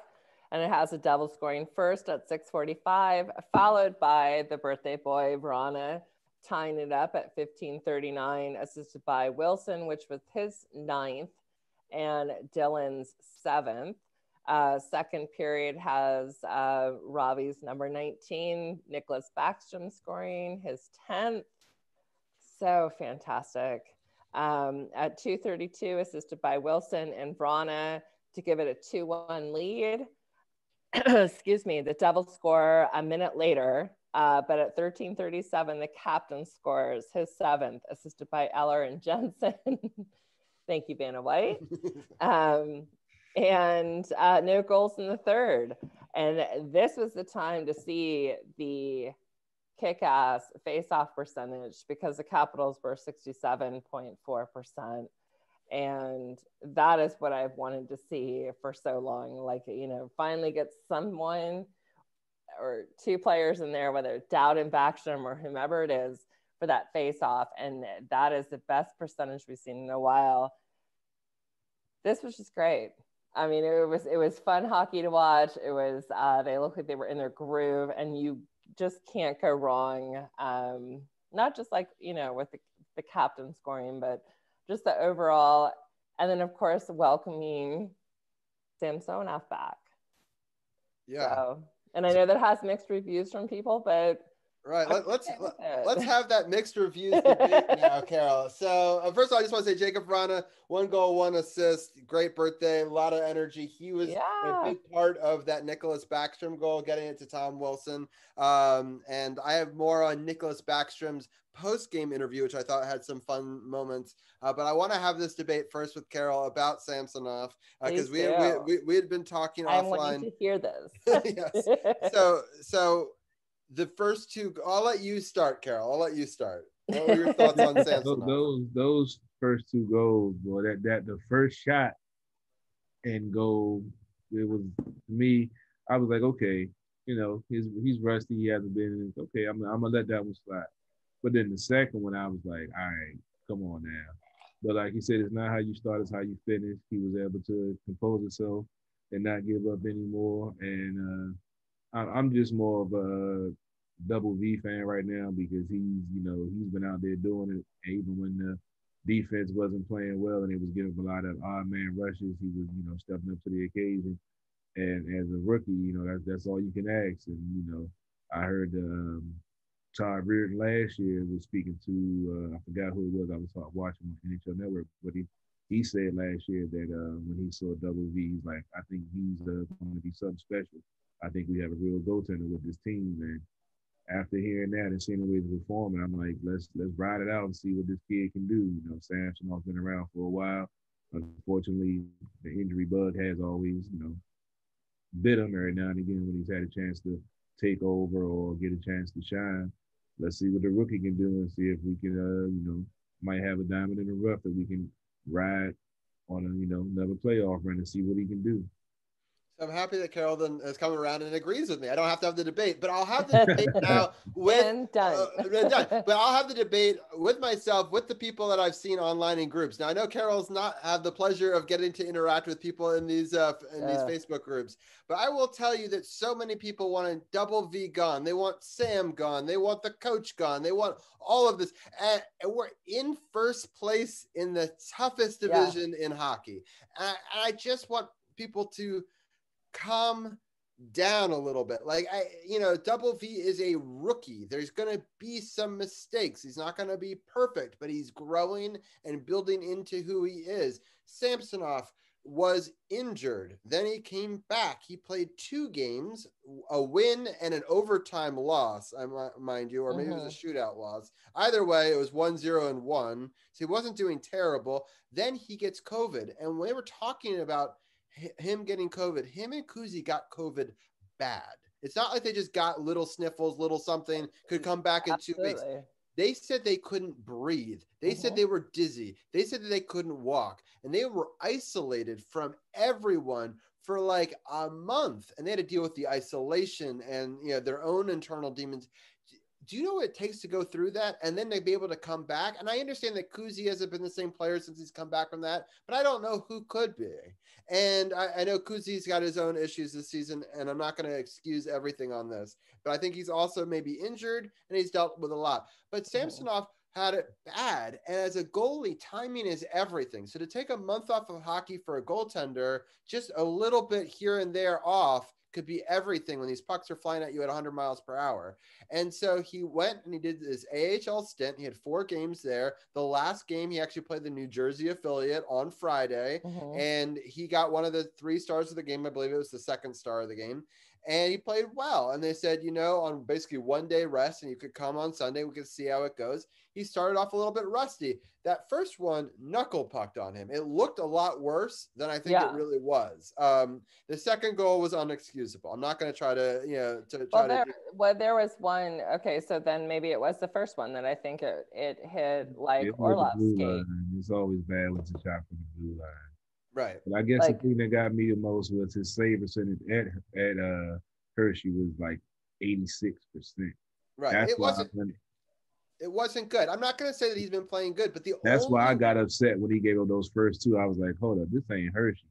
and it has a double scoring first at 6:45, followed by the birthday boy Vrana tying it up at 15:39, assisted by Wilson, which was his ninth, and Dylan's seventh. Second period has Robbie's number 19, Nicholas Backstrom scoring his 10th. So fantastic. At 2:32, assisted by Wilson and Vrana to give it a 2-1 lead. Excuse me, the Devils score a minute later, but at 13:37, the captain scores his seventh, assisted by Eller and Jensen. Thank you, Vanna White. And no goals in the third. And this was the time to see the kick-ass face-off percentage because the Capitals were 67.4%. And that is what I've wanted to see for so long. Like, finally get someone or two players in there, whether Dowd and Backstrom or whomever it is, for that face-off. And that is the best percentage we've seen in a while. This was just great. I mean, it was fun hockey to watch. It was they looked like they were in their groove, and you just can't go wrong. Not just like with the captain scoring, but just the overall, and then of course welcoming Samsonov back. Yeah. So, and I know that has mixed reviews from people, but right. Let's have that mixed reviews debate now, Carol. So first of all, I just want to say Jacob Vrana, 1 goal, 1 assist, great birthday, a lot of energy. He was a big part of that Nicholas Backstrom goal, getting it to Tom Wilson. And I have more on Nicholas Backstrom's post-game interview, which I thought had some fun moments. But I want to have this debate first with Carol about Samsonov because we had been talking offline. I want you to hear this. Yes. So the first two, I'll let you start, Carol. I'll let you start. What were your thoughts on Samsonov? Those first two goals, boy, that the first shot and goal, it was me. I was like, okay, he's rusty. He hasn't been. Okay, I'm gonna let that one slide. But then the second one, I was like, all right, come on now. But like he said, it's not how you start, it's how you finish. He was able to compose himself and not give up anymore. And I'm just more of a double V fan right now because he's been out there doing it. And even when defense wasn't playing well and he was giving a lot of odd man rushes. He was, stepping up to the occasion. And as a rookie, that's all you can ask. And I heard Todd Reardon last year was speaking to I forgot who it was. I was watching on NHL Network, but he said last year that when he saw Double V, he's like, I think he's going to be something special. I think we have a real goaltender with this team. And after hearing that and seeing the way he's performing, I'm like, let's ride it out and see what this kid can do. Samsonov's been around for a while. Unfortunately, the injury bug has always, bit him every now and again when he's had a chance to take over or get a chance to shine. Let's see what the rookie can do and see if we can, might have a diamond in the rough that we can ride on another playoff run and see what he can do. I'm happy that Carol then has come around and agrees with me. I don't have to have the debate, but I'll have the debate now with and done. Done. But I'll have the debate with myself, with the people that I've seen online in groups. Now I know Carol's not have the pleasure of getting to interact with people in these Facebook groups, but I will tell you that so many people want a Double V gone. They want Sam gone. They want the coach gone. They want all of this. And we're in first place in the toughest division in hockey. And I just want people to calm down a little bit. Like Double V is a rookie. There's going to be some mistakes. He's not going to be perfect, but he's growing and building into who he is. Samsonov was injured. Then he came back. He played 2 games, a win and an overtime loss, mind you, or maybe it was a shootout loss. Either way, it was 1-0-1. So he wasn't doing terrible. Then he gets COVID. And when they were talking about him getting COVID, him and Kuzi got COVID bad. It's not like they just got little sniffles, little something, could come back in 2 weeks. They said they couldn't breathe. They said they were dizzy. They said that they couldn't walk. And they were isolated from everyone for like a month. And they had to deal with the isolation and their own internal demons. Do you know what it takes to go through that and then to be able to come back? And I understand that Kuzi hasn't been the same player since he's come back from that, but I don't know who could be. And I know Kuzi's got his own issues this season, and I'm not going to excuse everything on this, but I think he's also maybe injured and he's dealt with a lot. But Samsonov had it bad. And as a goalie, timing is everything. So to take a month off of hockey for a goaltender, just a little bit here and there off, could be everything when these pucks are flying at you at 100 miles per hour. And so he went and he did his AHL stint. He had 4 games there. The last game, he actually played the New Jersey affiliate on Friday, and he got one of the 3 stars of the game. I believe it was the 2nd star of the game. And he played well. And they said, on basically 1 day rest, and you could come on Sunday, we could see how it goes. He started off a little bit rusty. That first one knuckle pucked on him. It looked a lot worse than I think it really was. The second goal was unexcusable. I'm not going to try to, there was one. Okay, so then maybe it was the first one that I think it hit like Orlov's skate. It's always bad when it's a shot from the blue line. Right. But I guess the thing that got me the most was his save percentage at Hershey was like 86%. Right. That's it wasn't good. I'm not going to say that he's been playing good, but that's why I got upset when he gave up those first 2. I was like, hold up, this ain't Hershey.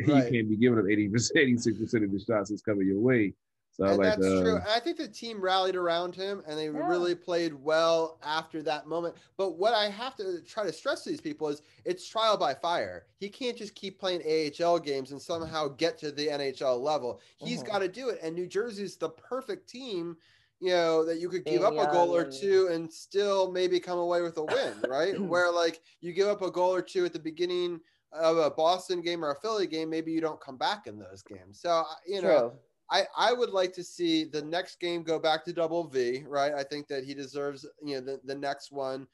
Right. You can't be giving up 80%, 86% of the shots that's coming your way. So that's true. And I think the team rallied around him and they really played well after that moment. But what I have to try to stress to these people is it's trial by fire. He can't just keep playing AHL games and somehow get to the NHL level. He's got to do it. And New Jersey's the perfect team, that you could give up a goal or 2 and still maybe come away with a win, right? Where like you give up a goal or 2 at the beginning of a Boston game or a Philly game, maybe you don't come back in those games. So, True. I would like to see the next game go back to Double V, right? I think that he deserves, the next one.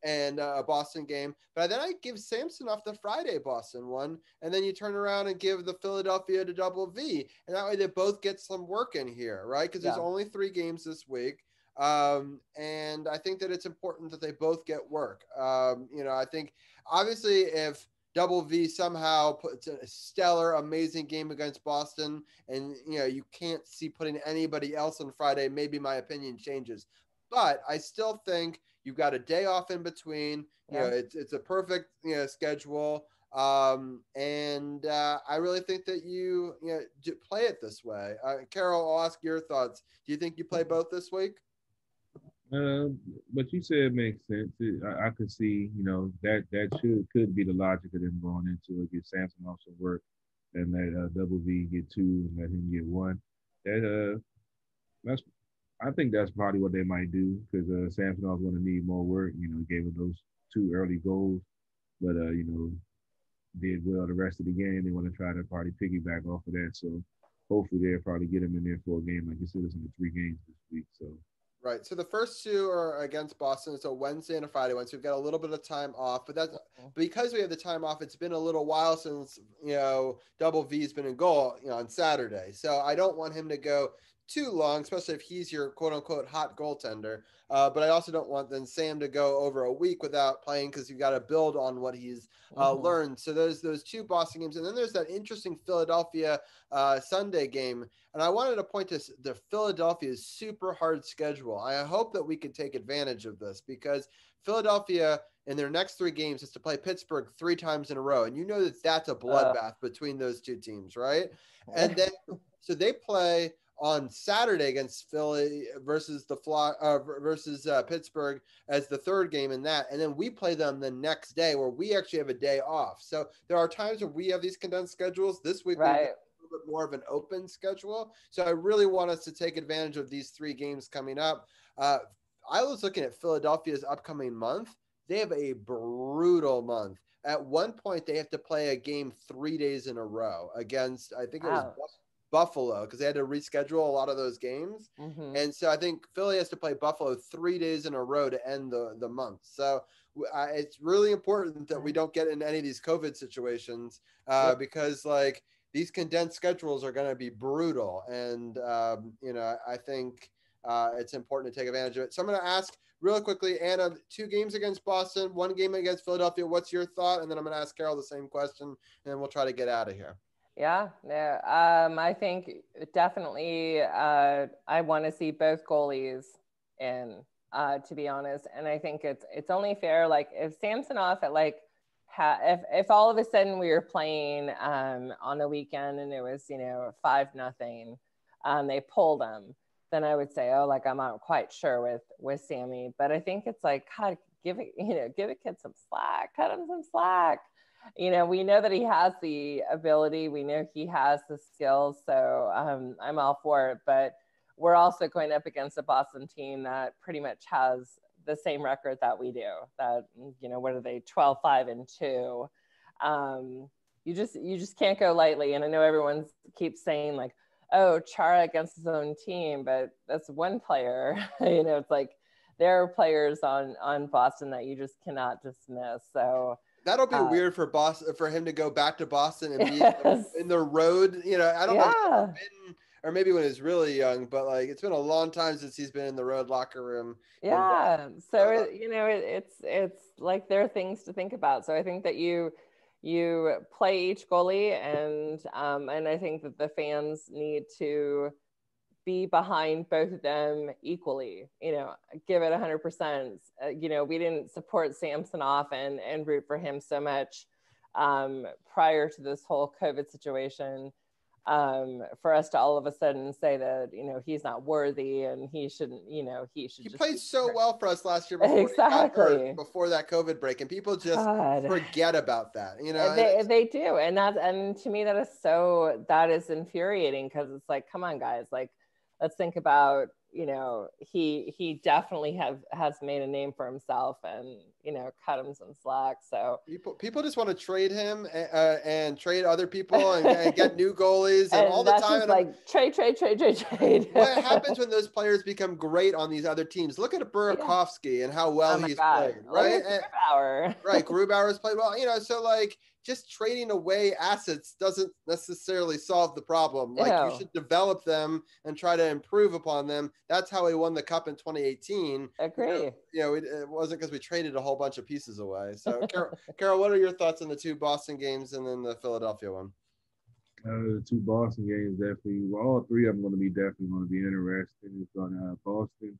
And a Boston game. But then I give Samsonov the Friday Boston one, and then you turn around and give the Philadelphia to Double V. And that way they both get some work in here, right? Because there's only 3 games this week. And I think that it's important that they both get work. I think obviously if Double V somehow puts a stellar, amazing game against Boston, and you can't see putting anybody else on Friday, maybe my opinion changes. But I still think you've got a day off in between. It's a perfect schedule. And I really think that you play it this way. Carol, I'll ask your thoughts. Do you think you play both this week? Uh, but you said it makes sense. I could see, that could be the logic of them going into it. Get Samson off some work, and let Double V get two, and let him get one. That that's I think that's probably what they might do because Samsonov's going to need more work. Gave him those two early goals, but did well the rest of the game. They want to try to probably piggyback off of that. So hopefully they'll probably get him in there for a game like you said. It's in the three games this week. So Right. So the first two are against Boston. It's a Wednesday and a Friday one. So we've got a little bit of time off, but that's because we have the time off. It's been a little while since, Double V's been in goal, on Saturday. So I don't want him to go too long, especially if he's your quote unquote hot goaltender. But I also don't want then Sam to go over a week without playing because you've got to build on what he's learned. So there's those two Boston games. And then there's that interesting Philadelphia Sunday game. And I wanted to point to the Philadelphia's super hard schedule. I hope that we could take advantage of this because Philadelphia in their next three games is to play Pittsburgh three times in a row. And you know that that's a bloodbath between those two teams, right? And then so they play on Saturday against Philly versus Pittsburgh as the third game in that, and then we play them the next day where we actually have a day off. So there are times where we have these condensed schedules. This week right. we have a little bit more of an open schedule. So I really want us to take advantage of these three games coming up. I was looking at Philadelphia's upcoming month. They have a brutal month. At one point, they have to play a game 3 days in a row against, I think it was Buffalo, because they had to reschedule a lot of those games. And so I think Philly has to play Buffalo 3 days in a row to end the month. So it's really important that we don't get in any of these COVID situations because like these condensed schedules are going to be brutal. And, I think it's important to take advantage of it. So I'm going to ask really quickly, Anna, 2 games against Boston, 1 game against Philadelphia. What's your thought? And then I'm going to ask Carol the same question, and then we'll try to get out of here. Yeah, I think definitely I want to see both goalies in, to be honest. And I think it's only fair, like if Samsonov at like if all of a sudden we were playing on the weekend and it was 5-0, they pulled him, then I would say, oh, like I'm not quite sure with Sammy. But I think it's like, God, give a kid some slack, cut him some slack. We know that he has the ability. We know he has the skills. So I'm all for it. But we're also going up against a Boston team that pretty much has the same record that we do. That, what are they, 12-5-2? You just can't go lightly. And I know everyone keeps saying like, oh, Chara against his own team, but that's one player. It's like there are players on Boston that you just cannot dismiss. So that'll be weird for Boston, for him to go back to Boston and be in the road. I don't know if he's ever been, or maybe when he was really young, but like it's been a long time since he's been in the road locker room. Yeah. So it's like there are things to think about. So I think that you play each goalie, and I think that the fans need to be behind both of them equally, give it 100%. We didn't support Samsonov and root for him so much prior to this whole COVID situation. For us to all of a sudden say that he's not worthy and he shouldn't, he played so well for us last year before that COVID break, and people just forget about that. They do, and to me that is infuriating, because it's like, come on guys, like let's think about, he definitely has made a name for himself, and cut him some slack. So people just want to trade him and trade other people and get new goalies and all the time. Just like trade. What happens when those players become great on these other teams? Look at Burakovsky and how well he's played, right? Grubauer. Right, Grubauer's played well. So like just trading away assets doesn't necessarily solve the problem. Like you should develop them and try to improve upon them. That's how we won the cup in 2018. Agree. It wasn't because we traded a whole bunch of pieces away. So Carol, what are your thoughts on the 2 Boston games and then the Philadelphia one? The 2 Boston games definitely. Well, all 3 of them going to be interesting. It's on Boston.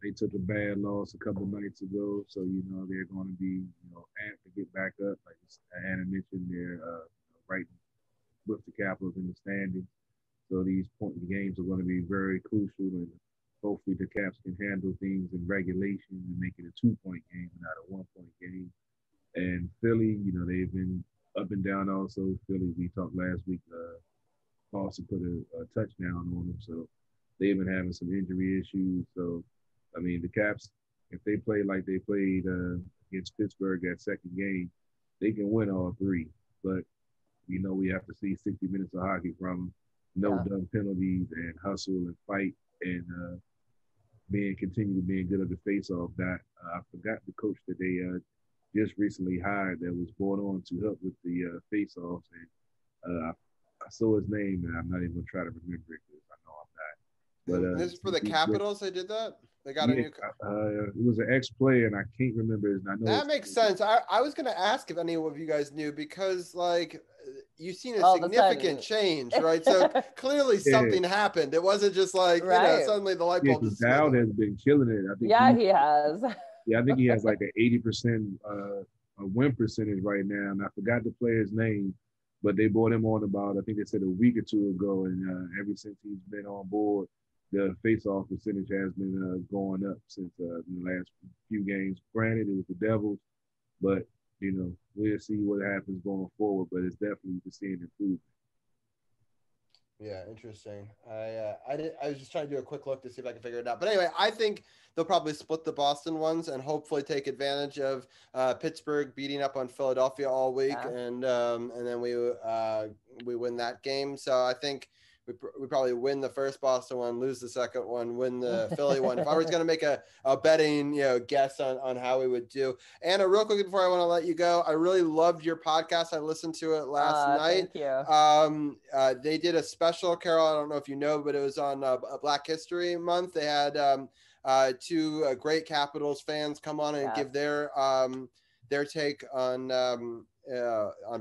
They took a bad loss a couple nights ago, so they're going to be amped to get back up. Like Anna mentioned, they're right with the Capitals in the standings. So these games are going to be very crucial, and hopefully the Caps can handle things in regulation and make it a 2-point game, not a 1-point game. And Philly, they've been up and down also. Philly, we talked last week, also put a touchdown on them. So they've been having some injury issues. So, I mean, the Caps, if they play like they played against Pittsburgh that second game, they can win all three. But, we have to see 60 minutes of hockey from them. No dumb penalties and hustle and fight and continue being good at the face-off. That I forgot the coach that they just recently hired that was brought on to help with the face-offs. And I saw his name, and I'm not even going to try to remember it because I know I'm not. But this is for the Capitals. They did that. They got a new. It was an ex-player, and I can't remember his name. That makes sense. I was going to ask if any of you guys knew because, like, you've seen a significant change, right? So clearly something happened. It wasn't just like suddenly the light bulb. Dowd has been killing it. I think. He has. Yeah, I think he has like an 80% win percentage right now, and I forgot the player's name, but they brought him on about, I think they said a week or two ago, and ever since he's been on board, the face-off percentage has been going up since the last few games. Granted, it was the Devils, but we'll see what happens going forward. But it's definitely to see an improvement. Yeah, interesting. I was just trying to do a quick look to see if I can figure it out. But anyway, I think they'll probably split the Boston ones and hopefully take advantage of Pittsburgh beating up on Philadelphia all week, and then we win that game. So I think we probably win the first Boston one, lose the second one, win the Philly one. If I was going to make a betting guess on how we would do. Anna, real quickly before I want to let you go, I really loved your podcast. I listened to it last night. Thank you. They did a special, Carol. I don't know if you know, but it was on Black History Month. They had two great Capitals fans come on and give their take on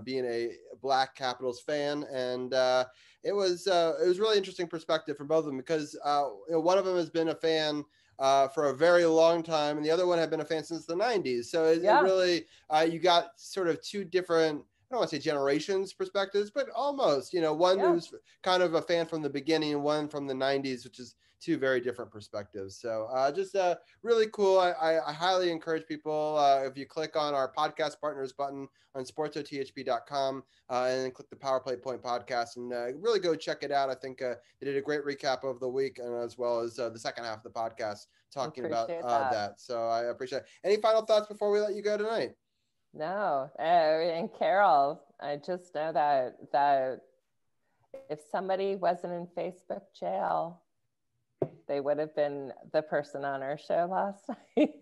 being a Black Capitals fan, and it was really interesting perspective from both of them because one of them has been a fan for a very long time, and the other one had been a fan since the 90s. So it really you got sort of two different, I don't want to say generations perspectives, but almost, one who's kind of a fan from the beginning and one from the 90s, which is two very different perspectives. So just really cool. I highly encourage people, if you click on our podcast partners button on sportsothp.com and then click the Power Play Point podcast and really go check it out. I think they did a great recap of the week and as well as the second half of the podcast talking about that. So I appreciate it. Any final thoughts before we let you go tonight? No. And Carol, I just know that if somebody wasn't in Facebook jail, they would have been the person on our show last night.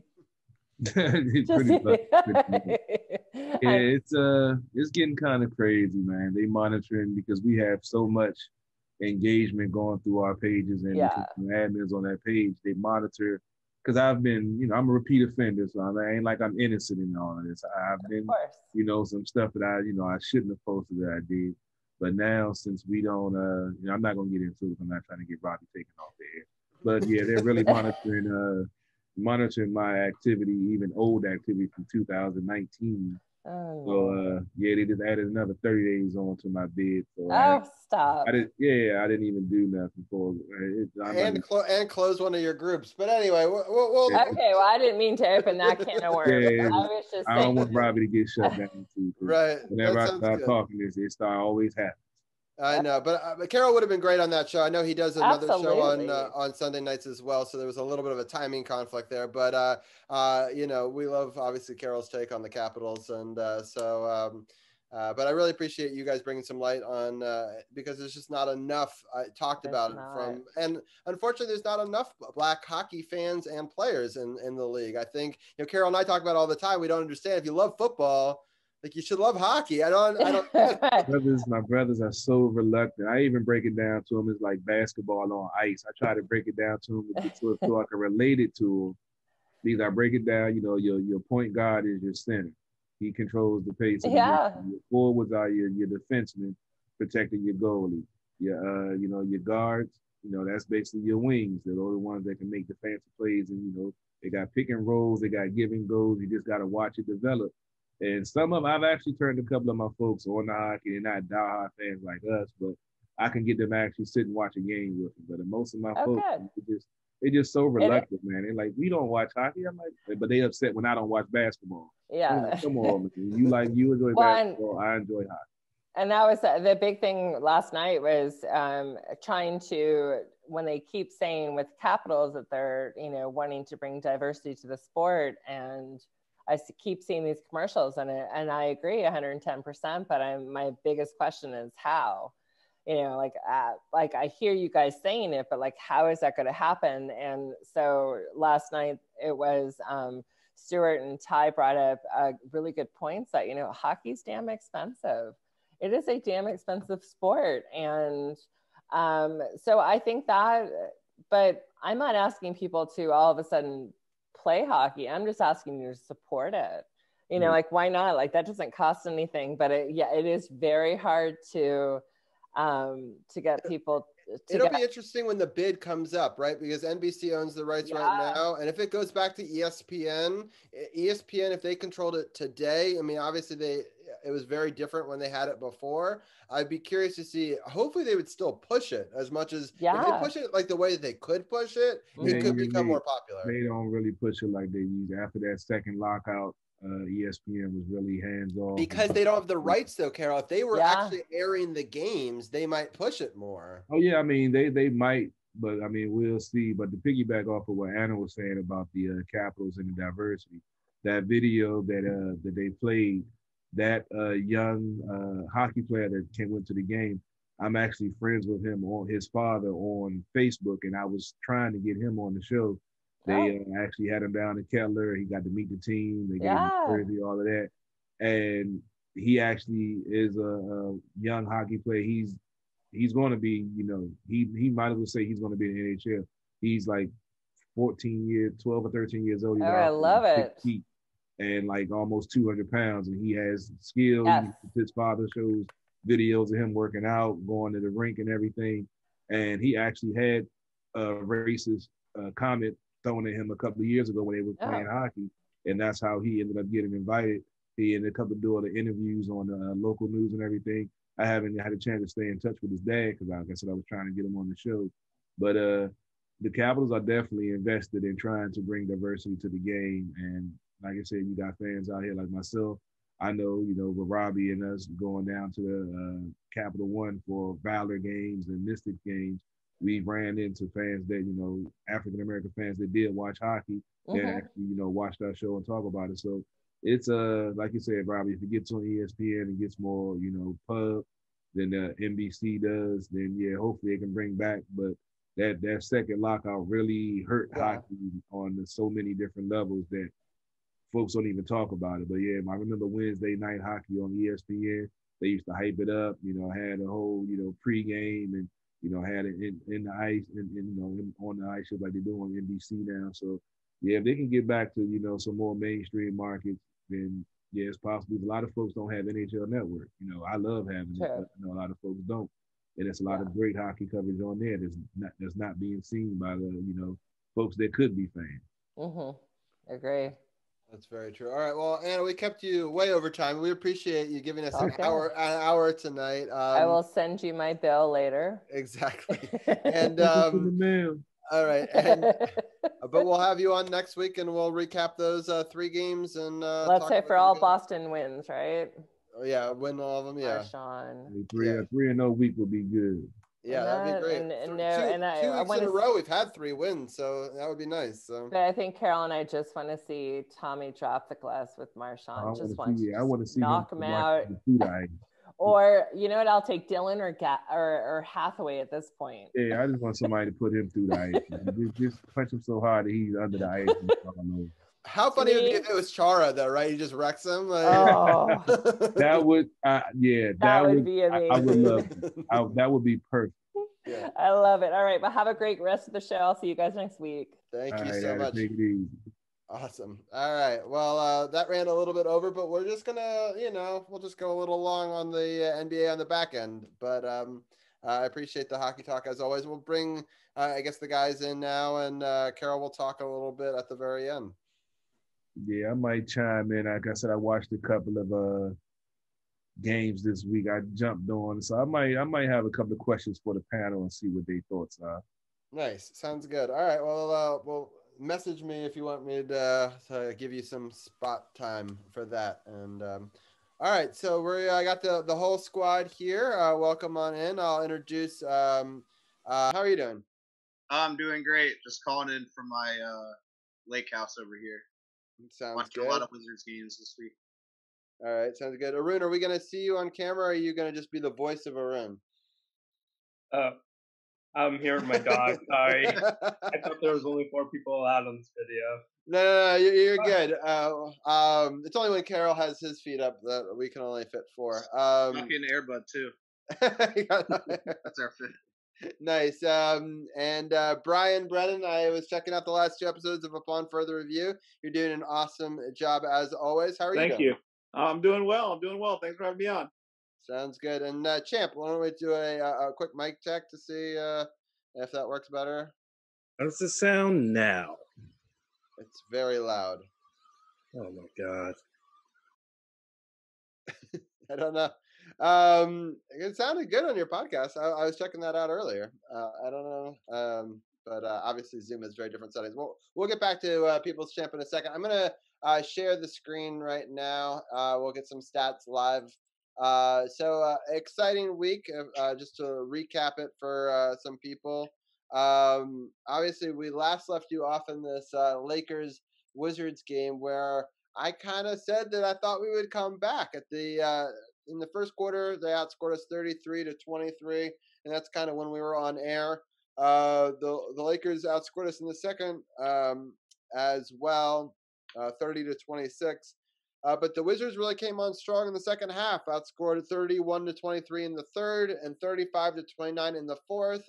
It's getting kind of crazy, man. They monitoring because we have so much engagement going through our pages and admins on that page. They monitor because I've been, I'm a repeat offender, so I ain't like I'm innocent in all of this. I've been, some stuff that I shouldn't have posted that I did. But now, since we don't, I'm not gonna get into it. I'm not trying to get Robbie taken off the air. But yeah, they're really monitoring my activity, even old activity from 2019. So they just added another 30 days on to my bid. So stop! I didn't even do nothing for it. And close one of your groups. But anyway, we'll okay. Well, I didn't mean to open that can of worms. I don't want Robbie to get shut down too. Right. Whenever I start talking this, it always happens. I know, but Carol would have been great on that show. I know he does another show on Sunday nights as well, so there was a little bit of a timing conflict there. But we love obviously Carol's take on the Capitals, and but I really appreciate you guys bringing some light on because there's just not enough talked about and unfortunately there's not enough Black hockey fans and players in the league. I think Carol and I talk about it all the time. We don't understand if you love football. Like you should love hockey. I don't. My brothers are so reluctant. I even break it down to them. It's like basketball on ice. I try to break it down to them so I can relate it to them. Because I break it down. Your point guard is your center. He controls the pace. Of the game. Your forwards are your defensemen protecting your goalie. Your guards. That's basically your wings. They're the ones that can make the fancy plays. And they got pick and rolls. They got give and goes. You just got to watch it develop. And some of them, I've actually turned a couple of my folks on the hockey. They're not diehard fans like us, but I can get them to actually sit and watch a game with them. But most of my folks, they just so reluctant, man. They're like, we don't watch hockey. I'm like, but they upset when I don't watch basketball. I'm like, come on, man. You enjoy basketball. I enjoy hockey. And that was the big thing last night was trying to, when they keep saying with Capitals that they're, wanting to bring diversity to the sport. And I keep seeing these commercials and I agree 110%, but my biggest question is how, like I hear you guys saying it, but like, how is that going to happen? And so last night it was, Stuart and Ty brought up really good points that, hockey's damn expensive. It is a damn expensive sport. And so I think that, but I'm not asking people to all of a sudden play hockey. I'm just asking you to support it. Like, why not? Like, that doesn't cost anything, but it is very hard to get people It'll be interesting when the bid comes up, right? Because NBC owns the rights right now. And if it goes back to ESPN, if they controlled it today, I mean, obviously it was very different when they had it before. I'd be curious to see, hopefully they would still push it as much as if they push it like the way that they could push it, it could become more popular. They don't really push it like they used after that second lockout. ESPN was really hands-off. Because they don't have the rights though, Carol. If they were actually airing the games, they might push it more. Oh yeah, I mean they might, but I mean we'll see. But to piggyback off of what Anna was saying about the Capitals and the diversity, that video that they played, that young hockey player that went to the game, I'm actually friends with him on his father on Facebook, and I was trying to get him on the show. They actually had him down in Kettler. He got to meet the team. They gave him a jersey, all of that. And he actually is a young hockey player. He's going to be, he might as well say he's going to be in the NHL. He's like 12 or 13 years old. I love it. Feet and like almost 200 pounds. And he has skills. Yes. His father shows videos of him working out, going to the rink and everything. And he actually had a racist comment thrown at him a couple of years ago when they were playing hockey, and that's how he ended up getting invited. He ended up doing the interviews on the local news and everything. I haven't had a chance to stay in touch with his dad because, like I said, I was trying to get him on the show. But the Capitals are definitely invested in trying to bring diversity to the game. And like I said, you got fans out here like myself. I know, with Robbie and us going down to the Capital One for Valor games and Mystics games, we ran into fans that, African-American fans that did watch hockey that actually, watched our show and talk about it. So it's, like you said, Robbie, if it gets on ESPN and gets more, pub than NBC does, then yeah, hopefully it can bring back. But that second lockout really hurt hockey on so many different levels that folks don't even talk about it. But yeah, I remember Wednesday night hockey on ESPN. They used to hype it up, had a whole, pregame and, had it in the ice and on the ice like they do on NBC now. So yeah, if they can get back to, some more mainstream markets, then yeah, it's possible. A lot of folks don't have NHL Network. I love having it, but a lot of folks don't. And there's a lot of great hockey coverage on there that's not being seen by the, folks that could be fans. Agree. That's very true. All right. Well, Anna, we kept you way over time. We appreciate you giving us an hour tonight. I will send you my bill later. Exactly. And all right. And but we'll have you on next week, and we'll recap those 3 games. And let's say for all Boston wins, right? Oh yeah, win all of them. Yeah. Marshawn. 3-0 week would be good. Yeah, that'd be great. Two weeks in a row, we've had 3 wins, so that would be nice. So, but I think Carol and I just want to see Tommy drop the glass with Marshawn. I want to see knock him out. Or you know what? I'll take Dylan or Hathaway at this point. Yeah, I just want somebody to put him through the ice. just punch him so hard that he's under the ice. How funny would it be if it was Chara though, right? He just wrecks him. Like... Oh, that would, that would be amazing. I would love it. That would be perfect. Yeah. I love it. All right, but have a great rest of the show. I'll see you guys next week. Thank you so much. Take it easy. Awesome. All right. Well, that ran a little bit over, but we're just gonna, we'll just go a little long on the NBA on the back end. But I appreciate the hockey talk as always. We'll bring, I guess, the guys in now, and Carol will talk a little bit at the very end. Yeah, I might chime in. Like I said, I watched a couple of games this week. I jumped on, so I might have a couple of questions for the panel and see what their thoughts are. Nice. Sounds good. All right. Well, message me if you want me to give you some spot time for that. And all right. So I got the whole squad here. Welcome on in. I'll introduce. How are you doing? I'm doing great. Just calling in from my lake house over here. Sounds Watched good. a lot of Wizards games this week. All right. Sounds good. Arun, are we going to see you on camera, or are you going to just be the voice of Arun? I'm here with my dog. Sorry. I thought there was only 4 people allowed on this video. No, you're good. It's only when Carol has his feet up that we can only fit 4. Lucky and Airbud too. That's our fit. Nice. And Brian Brennan, I was checking out the last 2 episodes of Upon Further Review. You're doing an awesome job as always. How are you doing? Thank you. I'm doing well. Thanks for having me on. Sounds good. And Champ, why don't we do a quick mic check to see if that works better? How does it sound now? It's very loud. Oh my God. I don't know. It sounded good on your podcast. I was checking that out earlier. I don't know. But obviously Zoom has very different settings. We'll get back to People's Champ in a second. I'm going to share the screen right now. We'll get some stats live. So exciting week. Just to recap it for some people. Obviously, we last left you off in this Lakers Wizards game where I kind of said that I thought we would come back at the in the first quarter. They outscored us 33-23, and that's kind of when we were on air. The Lakers outscored us in the second as well, 30-26. But the Wizards really came on strong in the second half. Outscored 31-23 in the third and 35-29 in the fourth.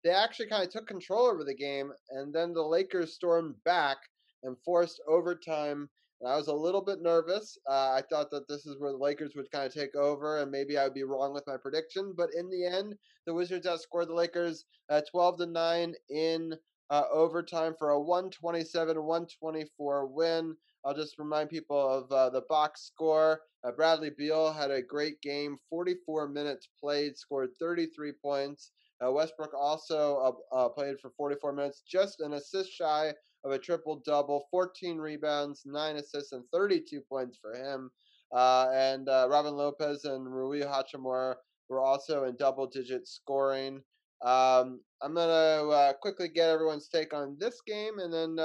They actually kind of took control over the game, and then the Lakers stormed back and forced overtime. And I was a little bit nervous. I thought that this is where the Lakers would kind of take over, and maybe I would be wrong with my prediction. But in the end, the Wizards outscored the Lakers 12-9 in overtime for a 127-124 win. I'll just remind people of the box score. Bradley Beal had a great game, 44 minutes played, scored 33 points. Westbrook also played for 44 minutes, just an assist shy of a triple-double, 14 rebounds, 9 assists, and 32 points for him. And Robin Lopez and Rui Hachimura were also in double-digit scoring. I'm going to quickly get everyone's take on this game, and then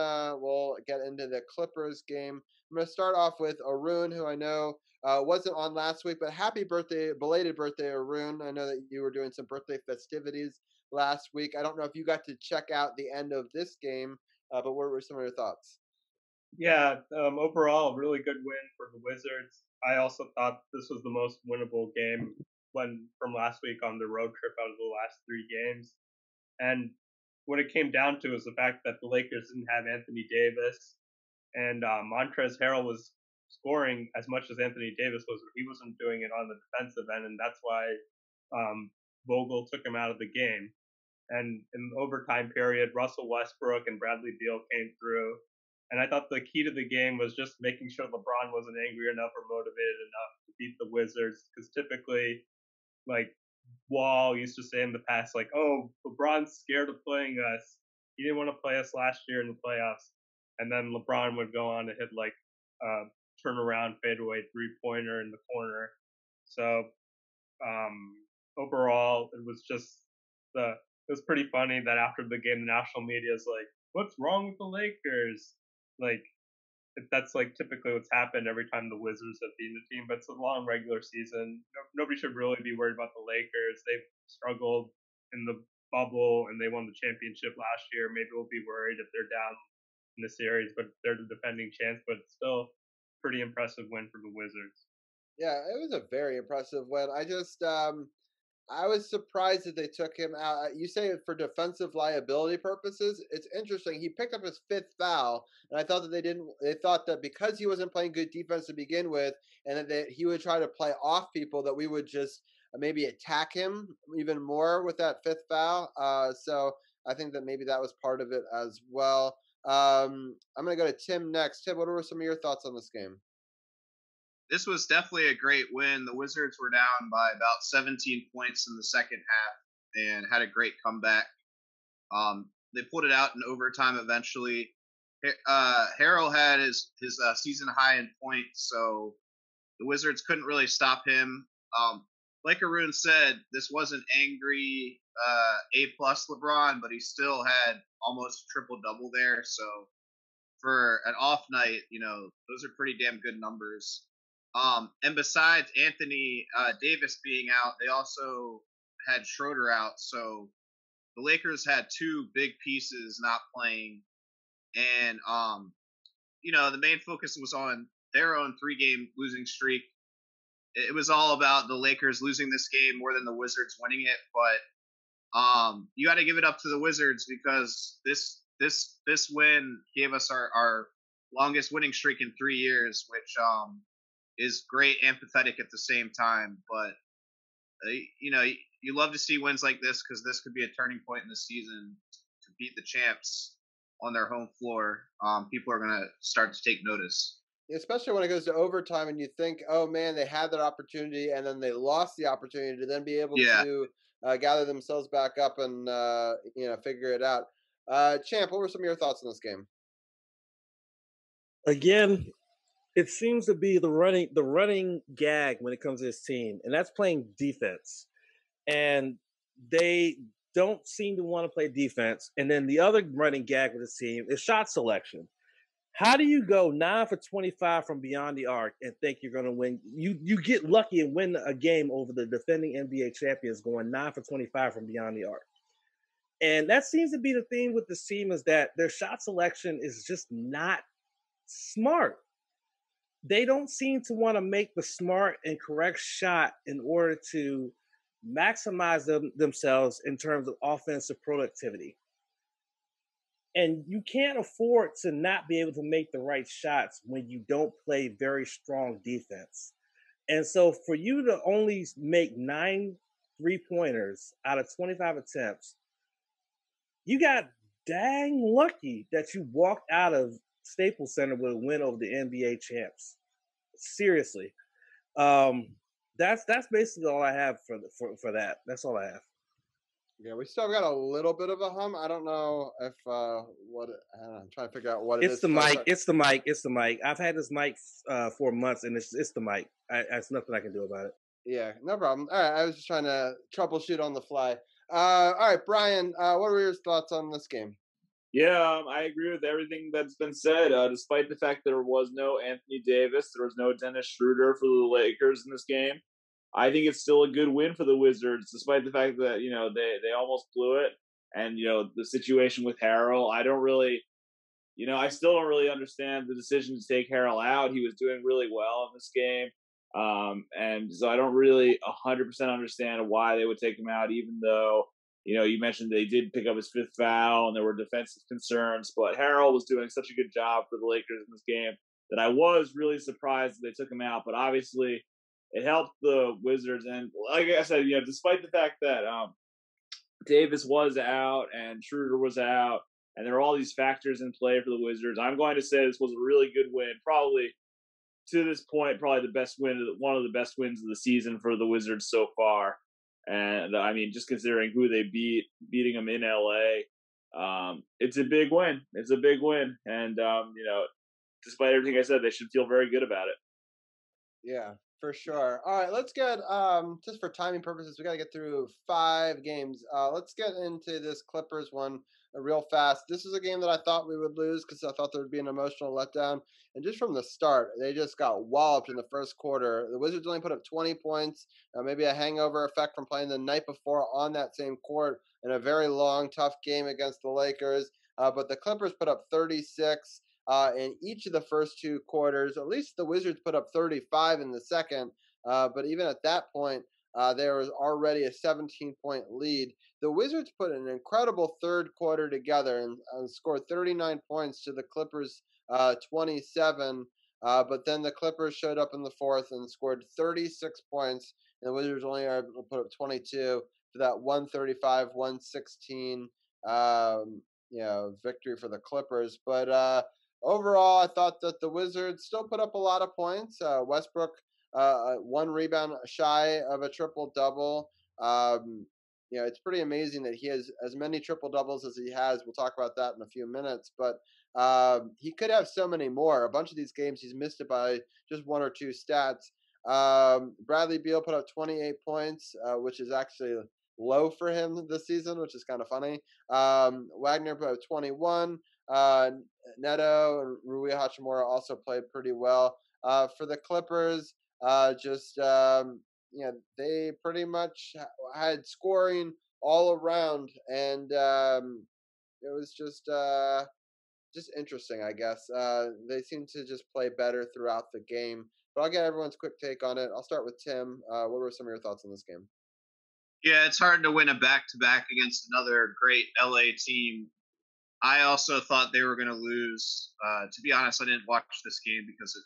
we'll get into the Clippers game. I'm going to start off with Arun, who I know wasn't on last week, but happy birthday, belated birthday, Arun. I know that you were doing some birthday festivities last week. I don't know if you got to check out the end of this game, but what were some of your thoughts? Yeah, overall, really good win for the Wizards. I also thought this was the most winnable game from last week on the road trip out of the last 3 games. And what it came down to is the fact that the Lakers didn't have Anthony Davis, and Montrezl Harrell was scoring as much as Anthony Davis was, but he wasn't doing it on the defensive end, and that's why Vogel took him out of the game. And in the overtime period, Russell Westbrook and Bradley Beal came through. And I thought the key to the game was just making sure LeBron wasn't angry enough or motivated enough to beat the Wizards. Because typically, like Wall used to say in the past, like, oh, LeBron's scared of playing us. He didn't want to play us last year in the playoffs. And then LeBron would go on to hit like turnaround fadeaway 3-pointer in the corner. So overall, it was just it was pretty funny that after the game, the national media is like, what's wrong with the Lakers? Like, that's like typically what's happened every time the Wizards have beaten the team, but it's a long regular season. Nobody should really be worried about the Lakers. They've struggled in the bubble and they won the championship last year. Maybe we'll be worried if they're down in the series, but they're the defending champs. But it's still pretty impressive win for the Wizards. Yeah, it was a very impressive win. I was surprised that they took him out. You say it for defensive liability purposes. It's interesting. He picked up his 5th foul, and I thought that they thought that because he wasn't playing good defense to begin with, and that he would try to play off people, that we would just maybe attack him even more with that 5th foul. So I think that maybe that was part of it as well. I'm going to go to Tim next. Tim, what were some of your thoughts on this game? This was definitely a great win. The Wizards were down by about 17 points in the second half and had a great comeback. They pulled it out in overtime eventually. Harrell had his season high in points, so the Wizards couldn't really stop him. Like Arun said, this wasn't angry A+ LeBron, but he still had almost triple double there. So for an off night, those are pretty damn good numbers. And besides Anthony Davis being out, they also had Schroeder out. So the Lakers had two big pieces not playing, and the main focus was on their own 3-game losing streak. It was all about the Lakers losing this game more than the Wizards winning it, but you got to give it up to the Wizards because this win gave us our longest winning streak in 3 years, which is great and pathetic at the same time. But you love to see wins like this because this could be a turning point in the season to beat the champs on their home floor. People are going to start to take notice. Especially when it goes to overtime and you think, oh man, they had that opportunity and then they lost the opportunity to then be able to gather themselves back up and figure it out. Champ, what were some of your thoughts on this game? Again, it seems to be the running gag when it comes to this team, and that's playing defense. And they don't seem to want to play defense. And then the other running gag with this team is shot selection. How do you go 9 for 25 from beyond the arc and think you're going to win? You get lucky and win a game over the defending NBA champions going 9 for 25 from beyond the arc. And that seems to be the theme with this team, is that their shot selection is just not smart. They don't seem to want to make the smart and correct shot in order to maximize themselves in terms of offensive productivity. And you can't afford to not be able to make the right shots when you don't play very strong defense. And so for you to only make 9 3-pointers out of 25 attempts, you got dang lucky that you walked out of Staples Center with a win over the NBA champs. Seriously. That's basically all I have for that. That's all I have. Yeah, we still got a little bit of a hum. I don't know if I'm trying to figure out what it is. It's the mic. It's the mic. It's the mic. I've had this mic for months, and it's the mic. There's nothing I can do about it. Yeah, no problem. All right, I was just trying to troubleshoot on the fly. All right, Brian, what were your thoughts on this game? Yeah, I agree with everything that's been said. Despite the fact there was no Anthony Davis, there was no Dennis Schroeder for the Lakers in this game, I think it's still a good win for the Wizards, despite the fact that, they almost blew it. And, the situation with Harrell, I still don't really understand the decision to take Harrell out. He was doing really well in this game. And so I don't really 100% understand why they would take him out, even though, you mentioned they did pick up his 5th foul and there were defensive concerns. But Harrell was doing such a good job for the Lakers in this game that I was really surprised that they took him out. But obviously, it helped the Wizards, and like I said, despite the fact that Davis was out and Schroeder was out, and there are all these factors in play for the Wizards, I'm going to say this was a really good win. Probably to this point, probably the best win, one of the best wins of the season for the Wizards so far. And I mean, just considering who they beating them in LA, it's a big win. It's a big win, and despite everything I said, they should feel very good about it. Yeah. For sure. All right, let's get just for timing purposes, we got to get through 5 games. Let's get into this Clippers one real fast. This is a game that I thought we would lose because I thought there would be an emotional letdown. And just from the start, they just got walloped in the first quarter. The Wizards only put up 20 points, maybe a hangover effect from playing the night before on that same court in a very long, tough game against the Lakers. But the Clippers put up 36. In each of the first 2 quarters. At least the Wizards put up 35 in the second, but even at that point, there was already a 17-point lead. The Wizards put an incredible third quarter together and scored 39 points to the Clippers' 27, but then the Clippers showed up in the fourth and scored 36 points, and the Wizards only are able to put up 22 for that 135-116 victory for the Clippers. But overall, I thought that the Wizards still put up a lot of points. Westbrook, 1 rebound shy of a triple-double. it's pretty amazing that he has as many triple doubles as he has. We'll talk about that in a few minutes, but he could have so many more. A bunch of these games he's missed it by just one or two stats. Bradley Beal put up 28 points, which is actually low for him this season, which is kind of funny. Wagner put up 21. Neto and Rui Hachimura also played pretty well. For the Clippers, they pretty much had scoring all around, and it was just interesting, I guess. They seem to just play better throughout the game. But I'll get everyone's quick take on it. I'll start with Tim. What were some of your thoughts on this game? Yeah, it's hard to win a back-to-back against another great LA team. I also thought they were going to lose. To be honest, I didn't watch this game because it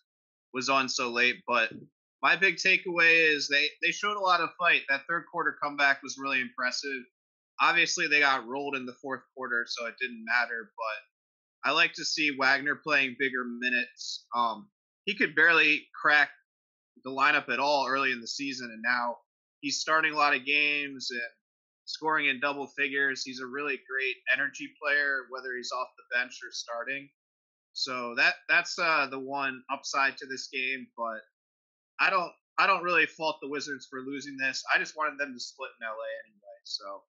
was on so late. But my big takeaway is they showed a lot of fight. That third quarter comeback was really impressive. Obviously, they got rolled in the fourth quarter, so it didn't matter. But I like to see Wagner playing bigger minutes. He could barely crack the lineup at all early in the season, and now he's starting a lot of games and scoring in double figures. He's a really great energy player, whether he's off the bench or starting. So that's the one upside to this game. But I don't really fault the Wizards for losing this. I just wanted them to split in LA anyway. So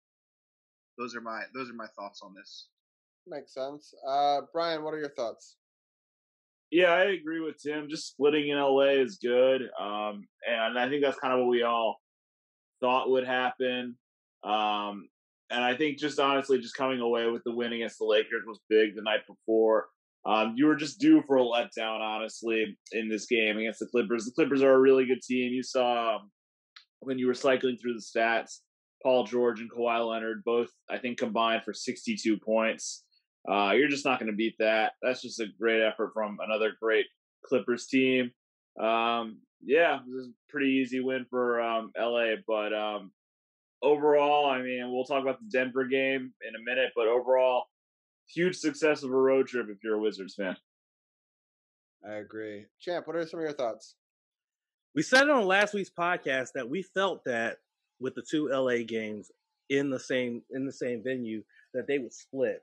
those are my thoughts on this. Makes sense. Brian, what are your thoughts? Yeah, I agree with Tim. Just splitting in LA is good. And I think that's kind of what we all thought would happen. And I think just honestly, just coming away with the win against the Lakers was big the night before. You were just due for a letdown, honestly, in this game against the Clippers. The Clippers are a really good team. You saw when you were cycling through the stats, Paul George and Kawhi Leonard both, I think, combined for 62 points. You're just not going to beat that. That's just a great effort from another great Clippers team. Yeah, this is a pretty easy win for LA, but overall, I mean, we'll talk about the Denver game in a minute, but overall, huge success of a road trip if you're a Wizards fan. I agree. Champ, what are some of your thoughts? We said it on last week's podcast that we felt that with the two LA games in the same venue that they would split.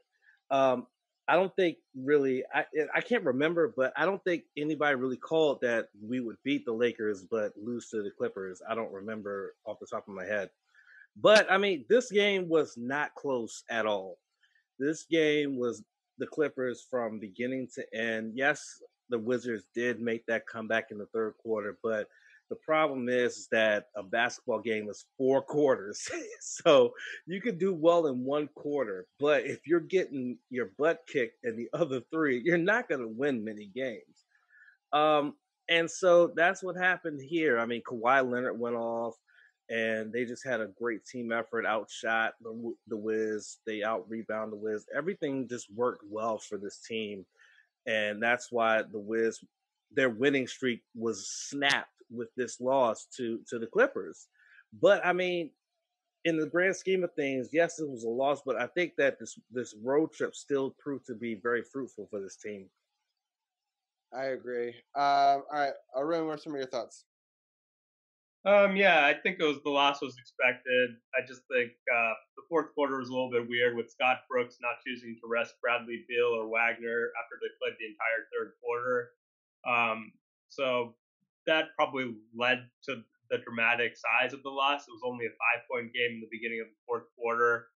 I don't think really, I can't remember, but I don't think anybody really called that we would beat the Lakers but lose to the Clippers. I don't remember off the top of my head. But, I mean, this game was not close at all. This game was the Clippers from beginning to end. Yes, the Wizards did make that comeback in the third quarter, but the problem is that a basketball game is 4 quarters. So you could do well in 1 quarter, but if you're getting your butt kicked in the other 3, you're not going to win many games. And so that's what happened here. I mean, Kawhi Leonard went off, and they just had a great team effort, outshot the Wiz. They out-rebound the Wiz. Everything just worked well for this team, and that's why the Wiz, their winning streak was snapped with this loss to the Clippers. But, I mean, in the grand scheme of things, yes, it was a loss, but I think that this road trip still proved to be very fruitful for this team. I agree. All right, Arun, what are some of your thoughts? Yeah, I think the loss was expected. I just think the fourth quarter was a little bit weird with Scott Brooks not choosing to rest Bradley Beal or Wagner after they played the entire third quarter. So that probably led to the dramatic size of the loss. It was only a 5-point game in the beginning of the fourth quarter.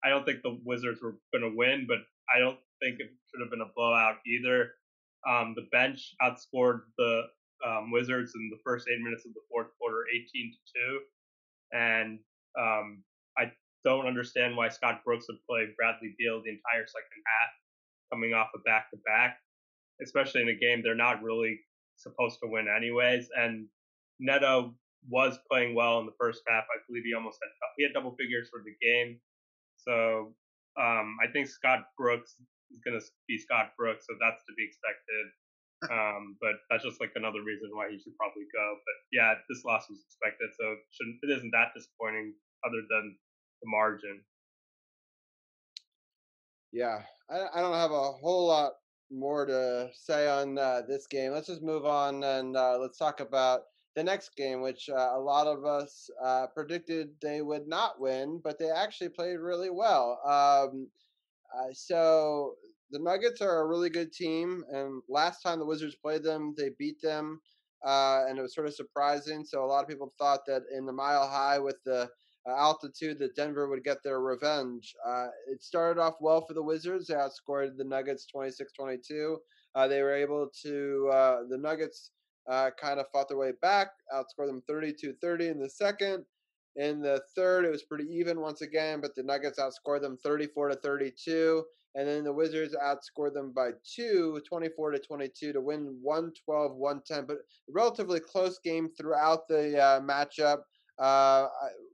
I don't think the Wizards were going to win, but I don't think it should have been a blowout either. The bench outscored the Wizards in the first 8 minutes of the fourth quarter, 18-2, and I don't understand why Scott Brooks would play Bradley Beal the entire second half, coming off a back-to-back, especially in a game they're not really supposed to win anyways. And Neto was playing well in the first half. I believe he had double figures for the game. So I think Scott Brooks is going to be Scott Brooks, so that's to be expected. But that's just like another reason why he should probably go. But yeah, this loss was expected, so it isn't that disappointing other than the margin. Yeah, I don't have a whole lot more to say on this game. Let's just move on and let's talk about the next game, which a lot of us predicted they would not win, but they actually played really well. So the Nuggets are a really good team, and last time the Wizards played them, they beat them, and it was sort of surprising. So a lot of people thought that in the Mile High with the altitude that Denver would get their revenge. It started off well for the Wizards. They outscored the Nuggets 26-22. They were able to, the Nuggets kind of fought their way back, outscored them 32-30 in the second. In the third, it was pretty even once again, but the Nuggets outscored them 34-32. And then the Wizards outscored them by 24-22 to win 112-110. But a relatively close game throughout the matchup.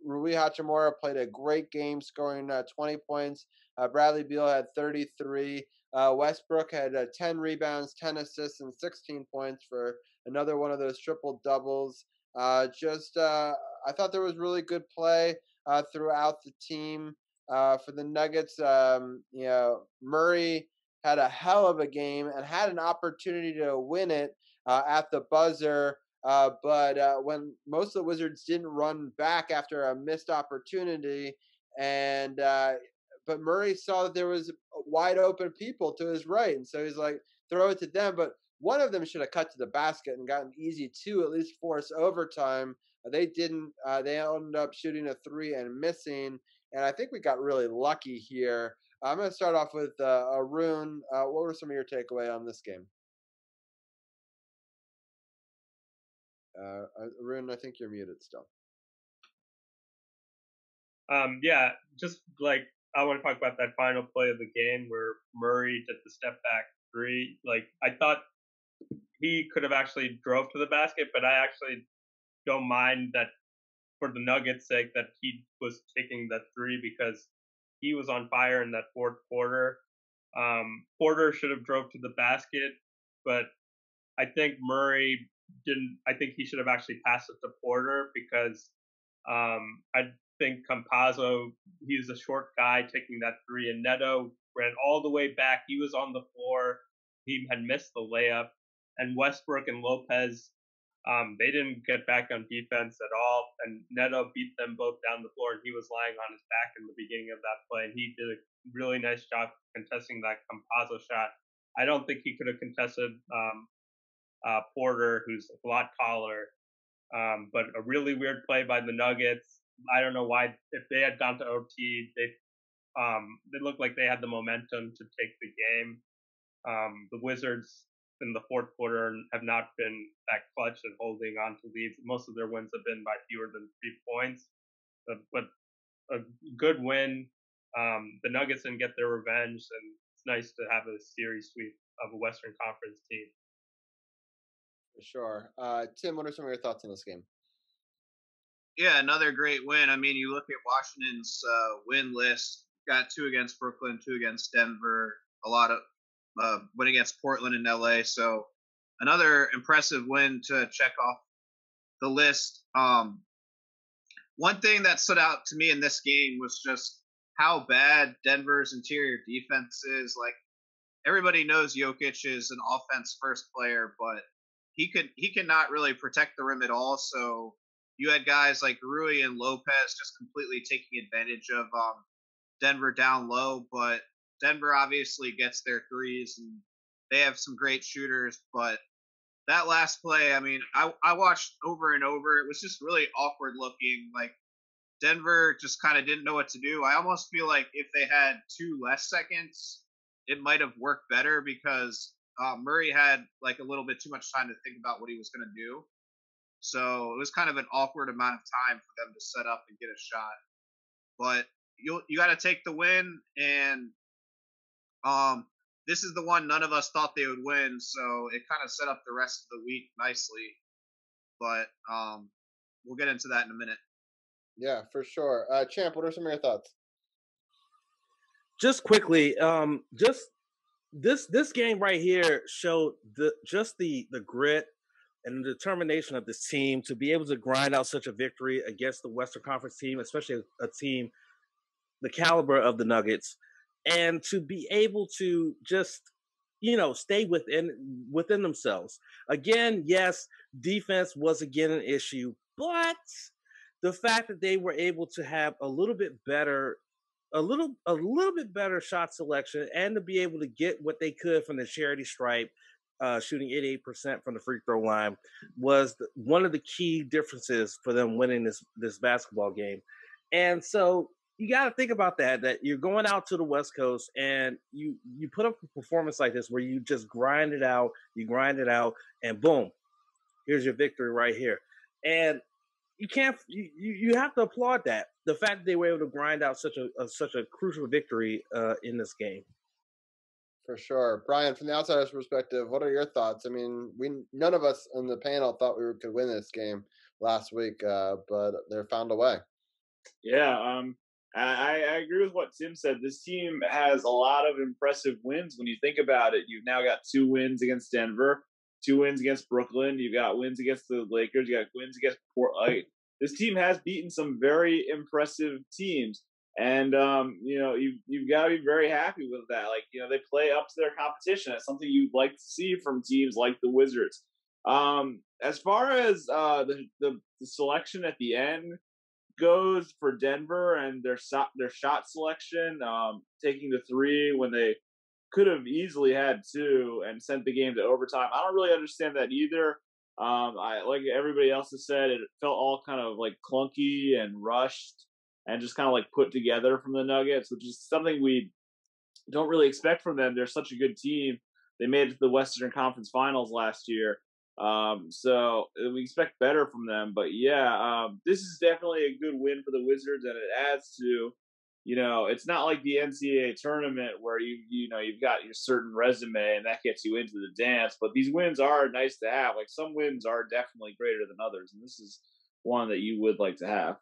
Rui Hachimura played a great game, scoring 20 points. Bradley Beal had 33. Westbrook had 10 rebounds, 10 assists, and 16 points for another one of those triple doubles. I thought there was really good play throughout the team. For the Nuggets, Murray had a hell of a game and had an opportunity to win it at the buzzer. But when most of the Wizards didn't run back after a missed opportunity, but Murray saw that there was wide open people to his right, and so he's like, throw it to them. But one of them should have cut to the basket and gotten easy two, at least force overtime. They didn't. They ended up shooting a three and missing, and I think we got really lucky here. I'm going to start off with Arun. What were some of your takeaway on this game? Arun, I think you're muted still. Yeah, just like I want to talk about that final play of the game where Murray did the step back three. Like I thought he could have actually drove to the basket, but I actually don't mind that for the Nuggets' sake that he was taking that three because he was on fire in that fourth quarter. Porter should have drove to the basket, but I think Murray didn't. I think he should have actually passed it to Porter because I think Campazzo, he's a short guy taking that three, and Neto ran all the way back. He was on the floor. He had missed the layup, and Westbrook and Lopez, they didn't get back on defense at all, and Neto beat them both down the floor, and he was lying on his back in the beginning of that play, and he did a really nice job contesting that Campazzo shot. I don't think he could have contested Porter, who's a lot taller, but a really weird play by the Nuggets. I don't know why. If they had gone to OT, they looked like they had the momentum to take the game. The Wizards in the fourth quarter have not been that clutch at holding on to leads. Most of their wins have been by fewer than 3 points. But a good win. The Nuggets didn't get their revenge, and it's nice to have a series sweep of a Western Conference team. For sure. Tim, what are some of your thoughts on this game? Yeah, another great win. I mean, you look at Washington's win list. Got 2 against Brooklyn, 2 against Denver. A lot of win against Portland and LA. So another impressive win to check off the list. One thing that stood out to me in this game was just how bad Denver's interior defense is. Like everybody knows Jokic is an offense first player, but he cannot really protect the rim at all. So you had guys like Rui and Lopez just completely taking advantage of Denver down low, but Denver obviously gets their threes and they have some great shooters. But that last play, I mean, I watched over and over. It was just really awkward looking. Like Denver just kind of didn't know what to do. I almost feel like if they had 2 less seconds, it might have worked better because Murray had like a little bit too much time to think about what he was going to do. So it was kind of an awkward amount of time for them to set up and get a shot. But you got to take the win, and this is the one none of us thought they would win, so it kind of set up the rest of the week nicely. But we'll get into that in a minute. Yeah, for sure. Champ, what are some of your thoughts? Just quickly, just this game right here showed the grit and the determination of this team to be able to grind out such a victory against the Western Conference team, especially a team the caliber of the Nuggets, and to be able to just stay within themselves. Again, yes, defense was again an issue, but the fact that they were able to have a little bit better shot selection and to be able to get what they could from the charity stripe, shooting 88% from the free throw line, was one of the key differences for them winning this basketball game. And so you got to think about that you're going out to the West Coast and you put up a performance like this where you just grind it out, and boom, here's your victory right here. And you have to applaud that, the fact that they were able to grind out such a crucial victory in this game. For sure. Brian, from the outsider's perspective, what are your thoughts? I mean, none of us on the panel thought we could win this game last week, but they found a way. Yeah, I agree with what Tim said. This team has a lot of impressive wins. When you think about it, you've now got 2 wins against Denver, 2 wins against Brooklyn. You've got wins against the Lakers. You got wins against Portland. This team has beaten some very impressive teams. And, you've got to be very happy with that. Like, they play up to their competition. That's something you'd like to see from teams like the Wizards. As far as the selection at the end goes for Denver and their shot selection, taking the 3 when they could have easily had 2 and sent the game to overtime. I don't really understand that either. I like everybody else has said, it felt all kind of like clunky and rushed and just kind of like put together from the Nuggets, which is something we don't really expect from them. They're such a good team. They made it to the Western Conference Finals last year. So we expect better from them, but this is definitely a good win for the Wizards, and it adds to, it's not like the NCAA tournament where you've got your certain resume and that gets you into the dance, but these wins are nice to have. Like, some wins are definitely greater than others, and this is one that you would like to have.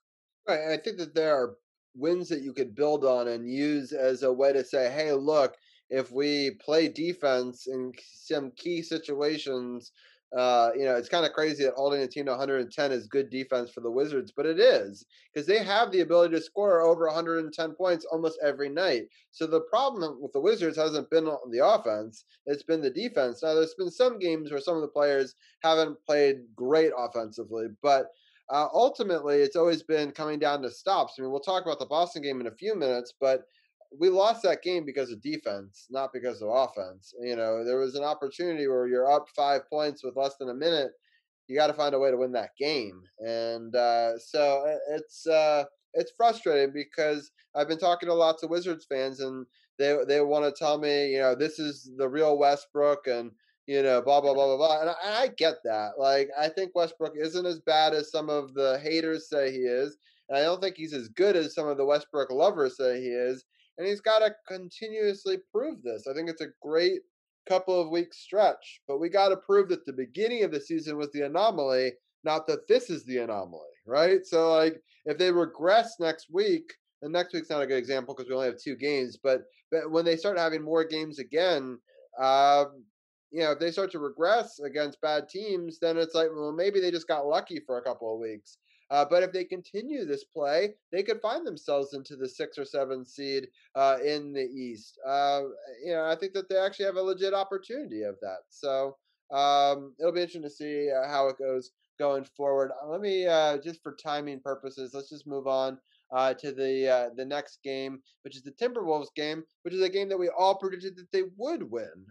Right. I think that there are wins that you could build on and use as a way to say, hey, look, if we play defense in some key situations, it's kind of crazy that holding a team to 110 is good defense for the Wizards, but it is, because they have the ability to score over 110 points almost every night. So the problem with the Wizards hasn't been on the offense, it's been the defense. Now, there's been some games where some of the players haven't played great offensively, but ultimately, it's always been coming down to stops. I mean, we'll talk about the Boston game in a few minutes, but we lost that game because of defense, not because of offense. There was an opportunity where you're up 5 points with less than a minute. You got to find a way to win that game, and so it's frustrating because I've been talking to lots of Wizards fans, and they want to tell me, this is the real Westbrook, and blah, blah, blah, blah, blah. And I get that. Like, I think Westbrook isn't as bad as some of the haters say he is. And I don't think he's as good as some of the Westbrook lovers say he is. And he's got to continuously prove this. I think it's a great couple of weeks stretch. But we got to prove that the beginning of the season was the anomaly, not that this is the anomaly, right? So, like, if they regress next week, and next week's not a good example because we only have 2 games, but when they start having more games again, if they start to regress against bad teams, then it's like, well, maybe they just got lucky for a couple of weeks. But if they continue this play, they could find themselves into the 6 or 7 seed in the East. I think that they actually have a legit opportunity of that. So it'll be interesting to see how it goes going forward. Let me, just for timing purposes, let's just move on to the next game, which is the Timberwolves game, which is a game that we all predicted that they would win.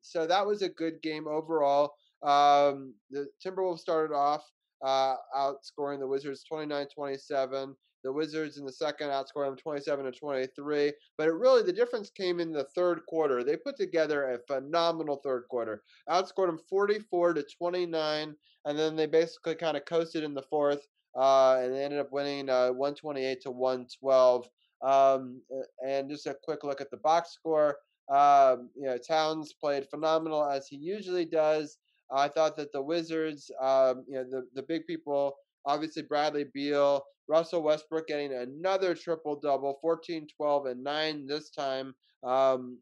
So that was a good game overall. The Timberwolves started off outscoring the Wizards 29-27. The Wizards in the second outscored them 27-23. But the difference came in the third quarter. They put together a phenomenal third quarter. Outscored them 44-29, and then they basically kind of coasted in the fourth. And they ended up winning 128-112. And just a quick look at the box score. Towns played phenomenal as he usually does. I thought that the Wizards, the big people, obviously Bradley Beal, Russell Westbrook getting another triple-double, 14, 12, and 9 this time. Bertans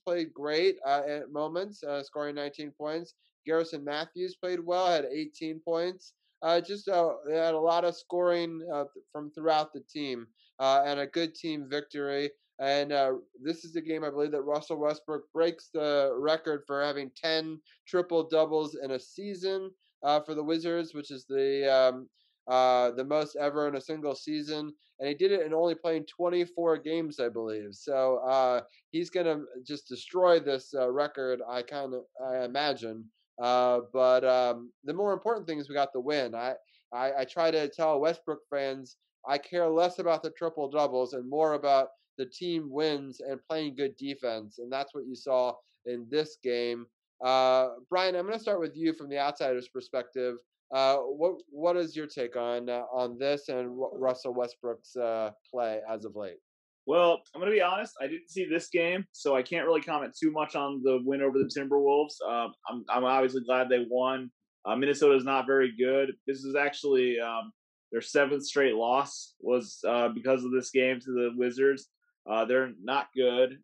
played great at moments, scoring 19 points. Garrison Matthews played well, had 18 points. They had a lot of scoring from throughout the team, and a good team victory. And this is the game, I believe, that Russell Westbrook breaks the record for having 10 triple doubles in a season for the Wizards, which is the most ever in a single season. And he did it in only playing 24 games, I believe. So he's going to just destroy this record, I imagine. But the more important thing is we got the win. I try to tell Westbrook fans I care less about the triple doubles and more about the team wins and playing good defense, and that's what you saw in this game. Brian, I'm going to start with you from the outsider's perspective. What is your take on this and Russell Westbrook's play as of late? Well, I'm going to be honest. I didn't see this game, so I can't really comment too much on the win over the Timberwolves. I'm obviously glad they won. Minnesota is not very good. This is actually their 7th straight loss was because of this game to the Wizards. They're not good.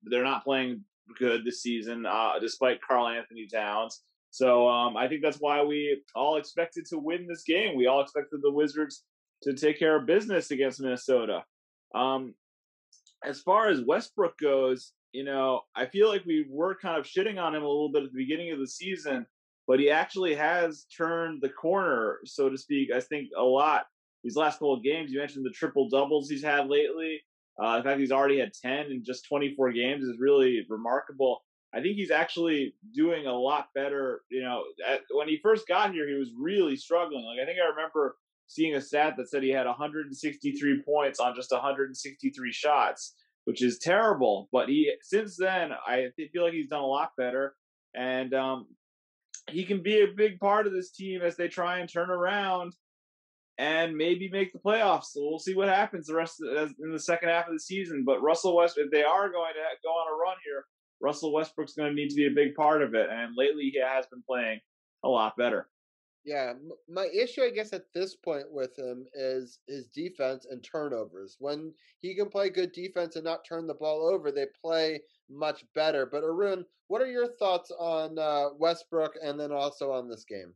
They're not playing good this season, despite Karl Anthony Towns. So I think that's why we all expected to win this game. We all expected the Wizards to take care of business against Minnesota. As far as Westbrook goes, I feel like we were kind of shitting on him a little bit at the beginning of the season, but he actually has turned the corner, so to speak, I think a lot. These last couple of games, you mentioned the triple doubles he's had lately. The fact he's already had 10 in just 24 games is really remarkable. I think he's actually doing a lot better. When he first got here, he was really struggling. I think I remember seeing a stat that said he had 163 points on just 163 shots, which is terrible. But since then, I feel like he's done a lot better. And he can be a big part of this team as they try and turn around and maybe make the playoffs. So we'll see what happens in the second half of the season. But Russell Westbrook, if they are going to go on a run here, Russell Westbrook's going to need to be a big part of it. And lately he has been playing a lot better. Yeah, my issue, I guess, at this point with him is his defense and turnovers. When he can play good defense and not turn the ball over, they play much better. But Arun, what are your thoughts on Westbrook and then also on this game?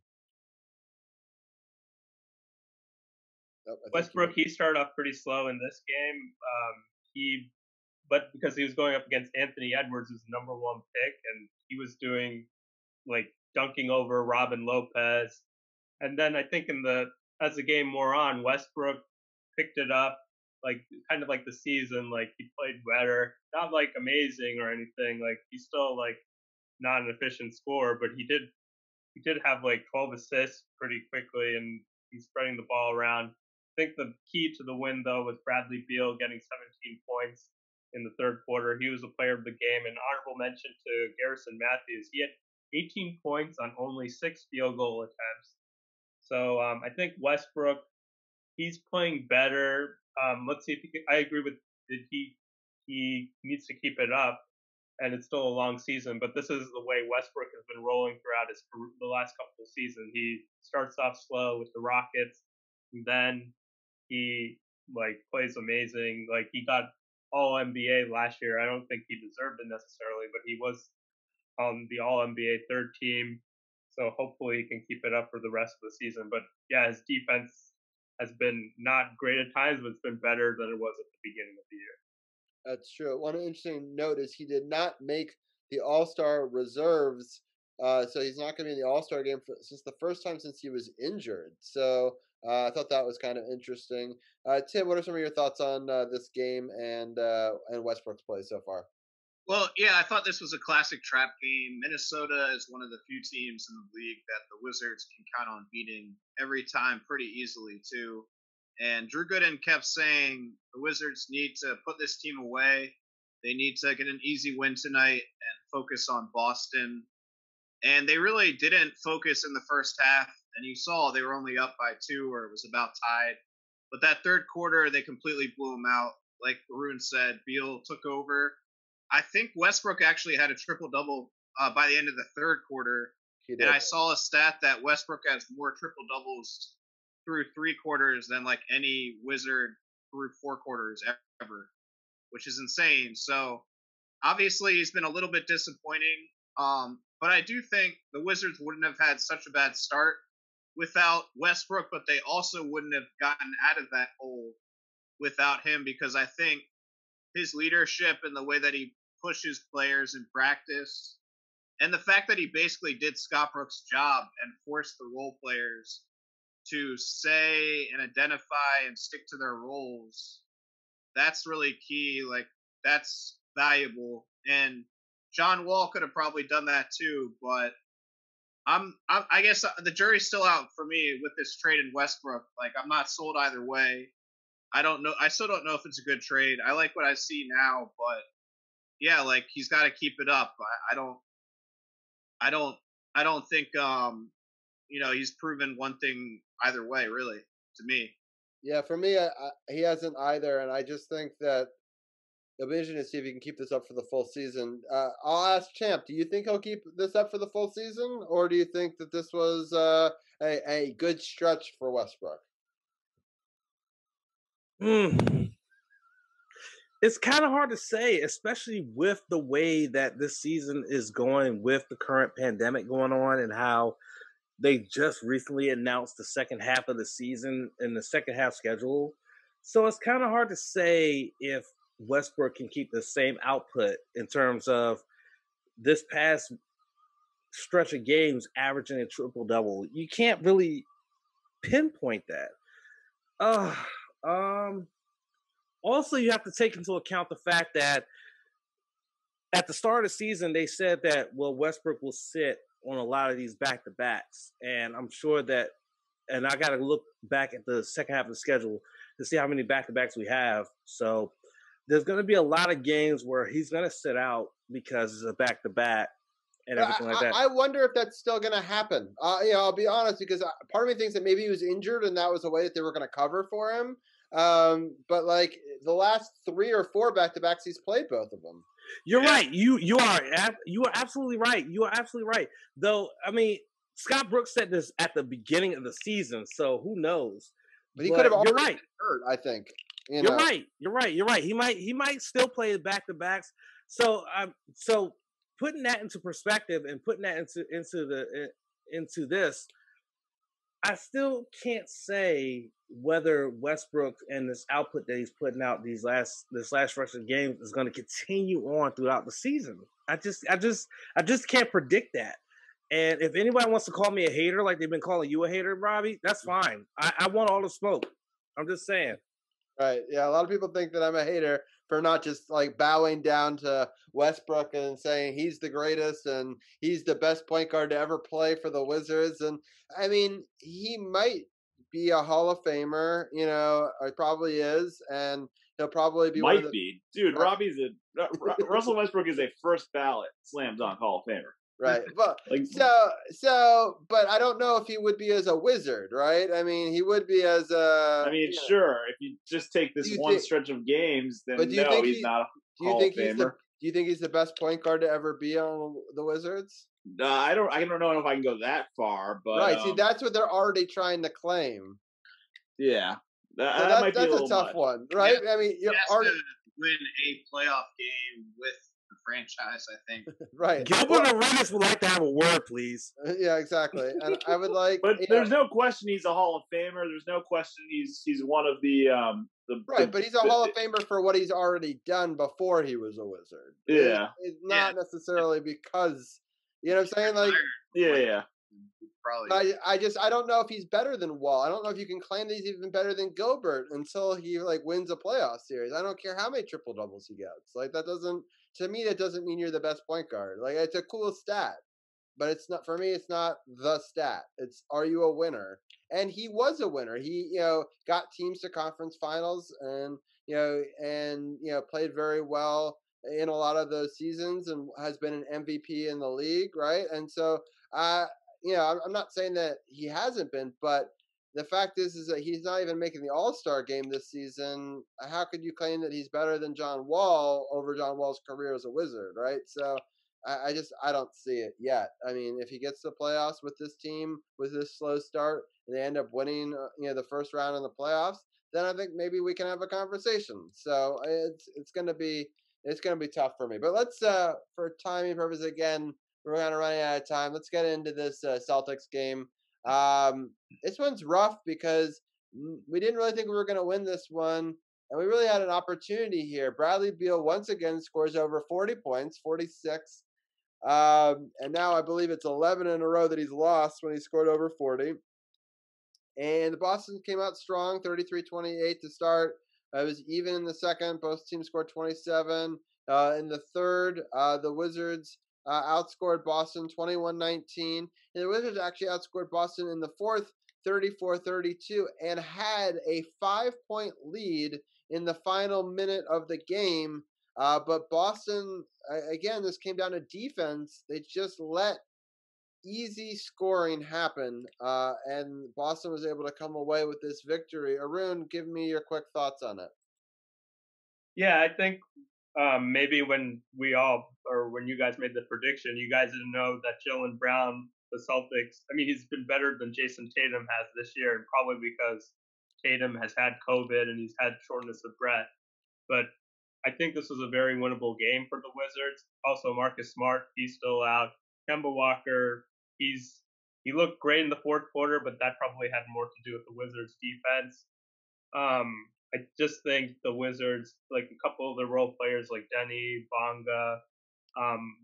Westbrook, he started off pretty slow in this game. But because he was going up against Anthony Edwards, who's the #1 pick, and he was doing dunking over Robin Lopez. And then I think as the game wore on, Westbrook picked it up, kind of like the season, he played better, not amazing or anything. He's still not an efficient scorer, but he did have 12 assists pretty quickly, and he's spreading the ball around. I think the key to the win though was Bradley Beal getting 17 points in the third quarter. He was the player of the game. And honorable mention to Garrison Matthews. He had 18 points on only 6 field goal attempts. So I think Westbrook, he's playing better. Let's see if I agree with that. He needs to keep it up, and it's still a long season. But this is the way Westbrook has been rolling throughout the last couple of seasons. He starts off slow with the Rockets, and then he plays amazing. He got All NBA last year. I don't think he deserved it necessarily, but he was on the All NBA third team. So hopefully he can keep it up for the rest of the season. But yeah, his defense has been not great at times, but it's been better than it was at the beginning of the year. That's true. One interesting note is he did not make the All-Star reserves, so he's not going to be in the All-Star game since the first time since he was injured. So I thought that was kind of interesting. Tim, what are some of your thoughts on this game and Westbrook's play so far? Well, yeah, I thought this was a classic trap game. Minnesota is one of the few teams in the league that the Wizards can count on beating every time pretty easily, too. And Drew Gooden kept saying the Wizards need to put this team away. They need to get an easy win tonight and focus on Boston. And they really didn't focus in the first half. And you saw they were only up by 2, or it was about tied. But that third quarter, they completely blew them out. Like Arun said, Beal took over. I think Westbrook actually had a triple-double by the end of the third quarter. And I saw a stat that Westbrook has more triple-doubles through 3 quarters than any Wizard through 4 quarters ever, which is insane. So obviously he's been a little bit disappointing. But I do think the Wizards wouldn't have had such a bad start without Westbrook, but they also wouldn't have gotten out of that hole without him, because I think his leadership and the way that he pushes players in practice, and the fact that he basically did Scott Brooks' job and forced the role players to say and identify and stick to their roles, that's really key. Like, that's valuable. And John Wall could have probably done that too, but I guess the jury's still out for me with this trade in Westbrook. Like, I'm not sold either way. I don't know. I still don't know if it's a good trade. I like what I see now, but yeah, like, he's got to keep it up. I don't think he's proven one thing either way, really, to me. Yeah, for me, he hasn't either, and I just think that it'll be interesting to see if he can keep this up for the full season. I'll ask Champ, do you think he'll keep this up for the full season, or do you think that this was a good stretch for Westbrook? It's kind of hard to say, especially with the way that this season is going with the current pandemic going on and how they just recently announced the second half of the season and the second half schedule. So it's kind of hard to say if Westbrook can keep the same output in terms of this past stretch of games averaging a triple-double. You can't really pinpoint that. Also, you have to take into account the fact that at the start of the season, they said that, well, Westbrook will sit on a lot of these back-to-backs. And I'm sure that, and I got to look back at the second half of the schedule to see how many back-to-backs we have. So there's going to be a lot of games where he's going to sit out because it's a back-to-back and everything like that. I wonder if that's still going to happen. I'll be honest, because part of me thinks that maybe he was injured and that was a way that they were going to cover for him. But like the last 3 or 4 back-to-backs, he's played both of them. You're right. You are absolutely right. You are absolutely right. Though, I mean, Scott Brooks said this at the beginning of the season, so who knows? But he could have already been hurt, I think. You're right. He might still play back-to-backs. So putting that into perspective and putting that into this, I still can't say whether Westbrook and this output that he's putting out this last stretch of games is going to continue on throughout the season. I just can't predict that. And if anybody wants to call me a hater, like they've been calling you a hater, Robbie, that's fine. I want all the smoke. I'm just saying. Right. Yeah. A lot of people think that I'm a hater for not just like bowing down to Westbrook and saying he's the greatest and he's the best point guard to ever play for the Wizards. And I mean, he might be a Hall of Famer, or probably is. And he'll probably be Dude, Russell Westbrook is a first ballot slam dunk Hall of Famer. Right. Well, but I don't know if he would be as a Wizard, right? I mean, he would be as a. I mean, sure. If you just take this one stretch of games, then no, he's not a Hall of Famer. Do you think he's the best point guard to ever be on the Wizards? I don't know if I can go that far, but right. See, that's what they're already trying to claim. Yeah, that's a tough one, right? Yeah, I mean, you have to win a playoff game with the franchise, I think. Right. Gilbert Arenas would like to have a word, please. Yeah, exactly. And I would like. But there's no question he's a Hall of Famer. There's no question he's one of the right. But he's a Hall of Famer for what he's already done before he was a Wizard. Yeah. It's not necessarily because you know what I'm saying. Like. Yeah. Probably. I don't know if he's better than Wall. I don't know if you can claim that he's even better than Gilbert until he like wins a playoff series. I don't care how many triple doubles he gets. Like that doesn't mean you're the best point guard. Like it's a cool stat, but it's not for me. It's not the stat. It's are you a winner? And he was a winner. He got teams to conference finals and played very well in a lot of those seasons and has been an MVP in the league, right? And so I'm not saying that he hasn't been, but the fact is that he's not even making the All-Star game this season. How could you claim that he's better than John Wall over John Wall's career as a Wizard, right? So I don't see it yet. I mean, if he gets to the playoffs with this team, with this slow start, and they end up winning, the first round in the playoffs, then I think maybe we can have a conversation. So it's going to be tough for me. But let's, for timing purposes again, we're kind of running out of time. Let's get into this Celtics game. This one's rough because we didn't really think we were going to win this one. And we really had an opportunity here. Bradley Beal once again scores over 40 points, 46. And now I believe it's 11 in a row that he's lost when he scored over 40. And the Boston came out strong, 33-28 to start. It was even in the second. Both teams scored 27. In the third, the Wizards outscored Boston 21-19. And the Wizards actually outscored Boston in the fourth 34-32 and had a 5-point lead in the final minute of the game. But Boston, again, this came down to defense. They just let easy scoring happen, and Boston was able to come away with this victory. Arun, give me your quick thoughts on it. Yeah, I think maybe when you guys made the prediction, you guys didn't know that Jaylen Brown, the Celtics, I mean, he's been better than Jason Tatum has this year, and probably because Tatum has had COVID and he's had shortness of breath. But I think this was a very winnable game for the Wizards. Also, Marcus Smart, he's still out. Kemba Walker, he looked great in the fourth quarter, but that probably had more to do with the Wizards' defense. I just think the Wizards, like a couple of the role players like Denny, Bonga,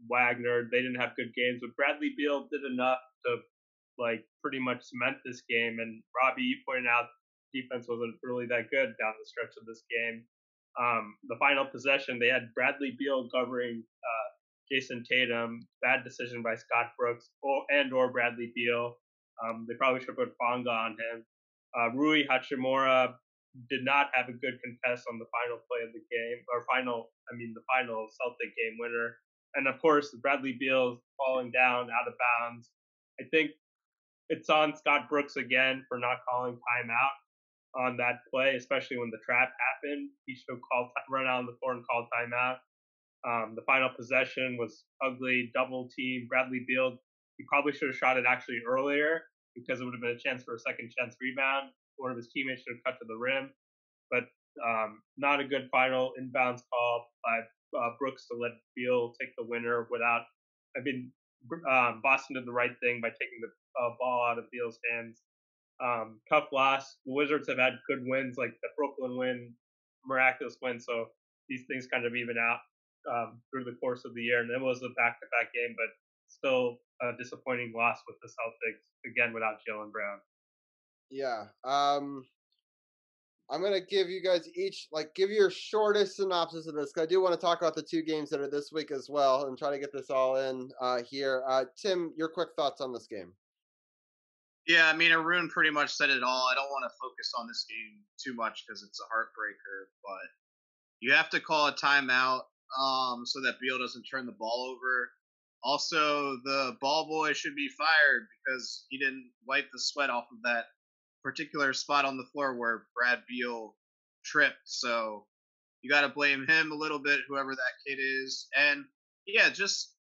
Wagner, they didn't have good games, but Bradley Beal did enough to like pretty much cement this game. And Robbie, you pointed out defense wasn't really that good down the stretch of this game. The final possession, they had Bradley Beal covering Jason Tatum. Bad decision by Scott Brooks or Bradley Beal. They probably should have put Bonga on him. Rui Hachimura did not have a good contest on the final play of the game, the final Celtic game winner. And of course, Bradley Beal falling down out of bounds. I think it's on Scott Brooks again for not calling timeout on that play, especially when the trap happened. He should have run out on the floor and called timeout. The final possession was ugly, double team. Bradley Beal, he probably should have shot it actually earlier because it would have been a chance for a second chance rebound. One of his teammates should have cut to the rim. But not a good final inbounds call by Brooks to let Beal take the winner Boston did the right thing by taking the ball out of Beal's hands. Tough loss. The Wizards have had good wins, like the Brooklyn win, miraculous win. So these things kind of even out through the course of the year. And it was a back-to-back game, but still a disappointing loss with the Celtics, again, without Jaylen Brown. Yeah. I'm going to give you guys each, give your shortest synopsis of this, because I do want to talk about the two games that are this week as well and try to get this all in here. Tim, your quick thoughts on this game. Yeah, I mean, Arun pretty much said it all. I don't want to focus on this game too much because it's a heartbreaker, but you have to call a timeout so that Beal doesn't turn the ball over. Also, the ball boy should be fired because he didn't wipe the sweat off of that particular spot on the floor where Brad Beal tripped. So you got to blame him a little bit, whoever that kid is. And yeah,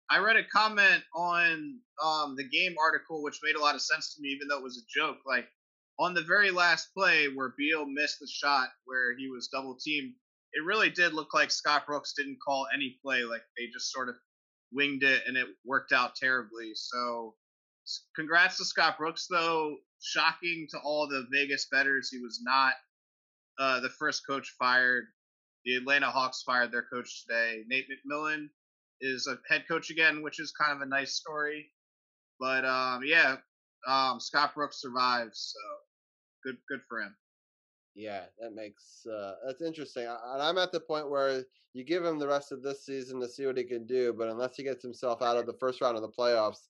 I read a comment on the game article, which made a lot of sense to me, even though it was a joke. Like on the very last play where Beal missed the shot where he was double teamed, it really did look like Scott Brooks didn't call any play. Like they just sort of winged it and it worked out terribly. So congrats to Scott Brooks, though. Shocking to all the Vegas bettors. He was not the first coach fired. The Atlanta Hawks fired their coach today. Nate McMillan is a head coach again, which is kind of a nice story. But Scott Brooks survives, so good for him. Yeah, that's interesting. And I'm at the point where you give him the rest of this season to see what he can do, but unless he gets himself out of the first round of the playoffs,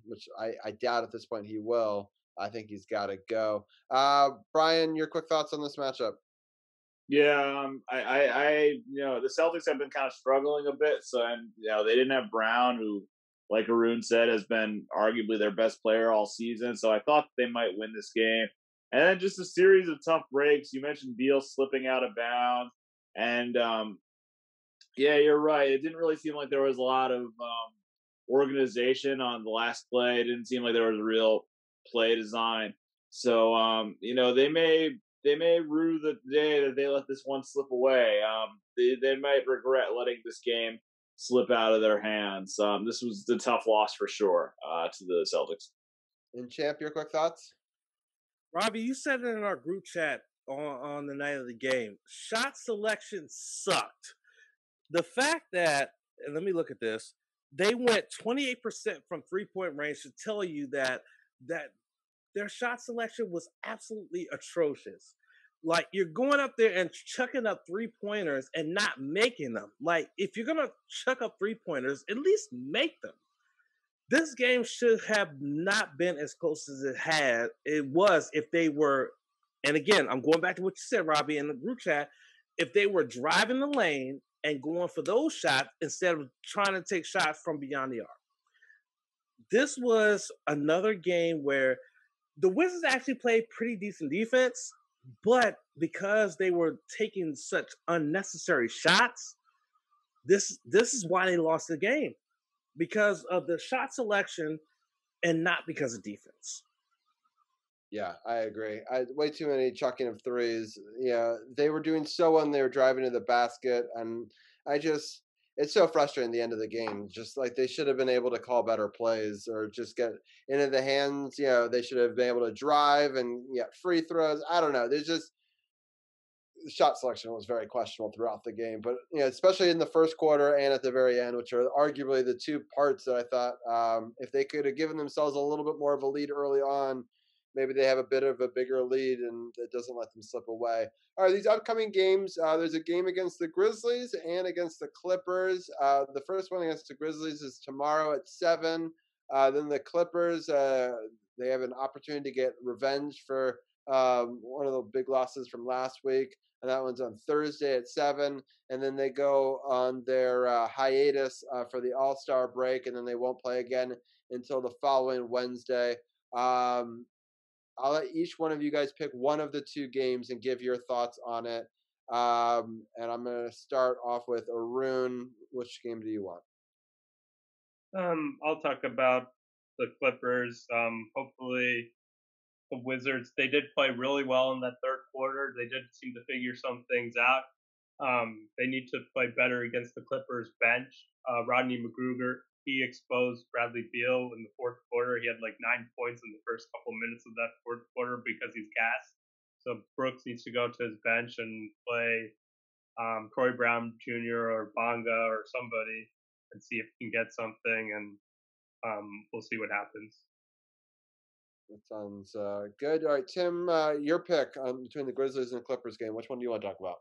which I doubt at this point he will, I think he's got to go. Brian, your quick thoughts on this matchup? Yeah, the Celtics have been kind of struggling a bit. So, they didn't have Brown, who, like Arun said, has been arguably their best player all season. So I thought they might win this game. And then just a series of tough breaks. You mentioned Beal slipping out of bounds. And, you're right. It didn't really seem like there was a lot of organization on the last play. It didn't seem like there was a real play design. So, they may rue the day that they let this one slip away. They might regret letting this game slip out of their hands. This was a tough loss for sure to the Celtics. And Champ, your quick thoughts? Robbie, you said it in our group chat on the night of the game. Shot selection sucked. The fact that, and let me look at this, they went 28% from 3-point range should tell you that their shot selection was absolutely atrocious. Like, you're going up there and chucking up 3-pointers and not making them. Like, if you're gonna chuck up 3-pointers, at least make them. This game should have not been as close as it was if they were, and again, I'm going back to what you said, Robbie, in the group chat, if they were driving the lane and going for those shots instead of trying to take shots from beyond the arc. This was another game where the Wizards actually played pretty decent defense, but because they were taking such unnecessary shots, this is why they lost the game. Because of the shot selection and not because of defense. Yeah, I agree. Way too many chucking of threes. Yeah, they were doing so well when they were driving to the basket, and it's so frustrating at the end of the game. Just like they should have been able to call better plays or just get into the hands. They should have been able to drive and free throws. I don't know. There's just the shot selection was very questionable throughout the game, but especially in the first quarter and at the very end, which are arguably the two parts that I thought if they could have given themselves a little bit more of a lead early on, maybe they have a bit of a bigger lead and it doesn't let them slip away. All right, these upcoming games, there's a game against the Grizzlies and against the Clippers. The first one against the Grizzlies is tomorrow at 7. Then the Clippers, they have an opportunity to get revenge for one of the big losses from last week. And that one's on Thursday at 7. And then they go on their hiatus for the All-Star break, and then they won't play again until the following Wednesday. I'll let each one of you guys pick one of the two games and give your thoughts on it. And I'm going to start off with Arun. Which game do you want? I'll talk about the Clippers. Hopefully the Wizards, they did play really well in that third quarter. They did seem to figure some things out. They need to play better against the Clippers bench. Rodney McGruger, he exposed Bradley Beal in the fourth quarter. He had like 9 points in the first couple minutes of that fourth quarter because he's gassed. So Brooks needs to go to his bench and play Troy Brown Jr. or Bonga or somebody and see if he can get something, and we'll see what happens. That sounds good. All right, Tim, your pick between the Grizzlies and the Clippers game. Which one do you want to talk about?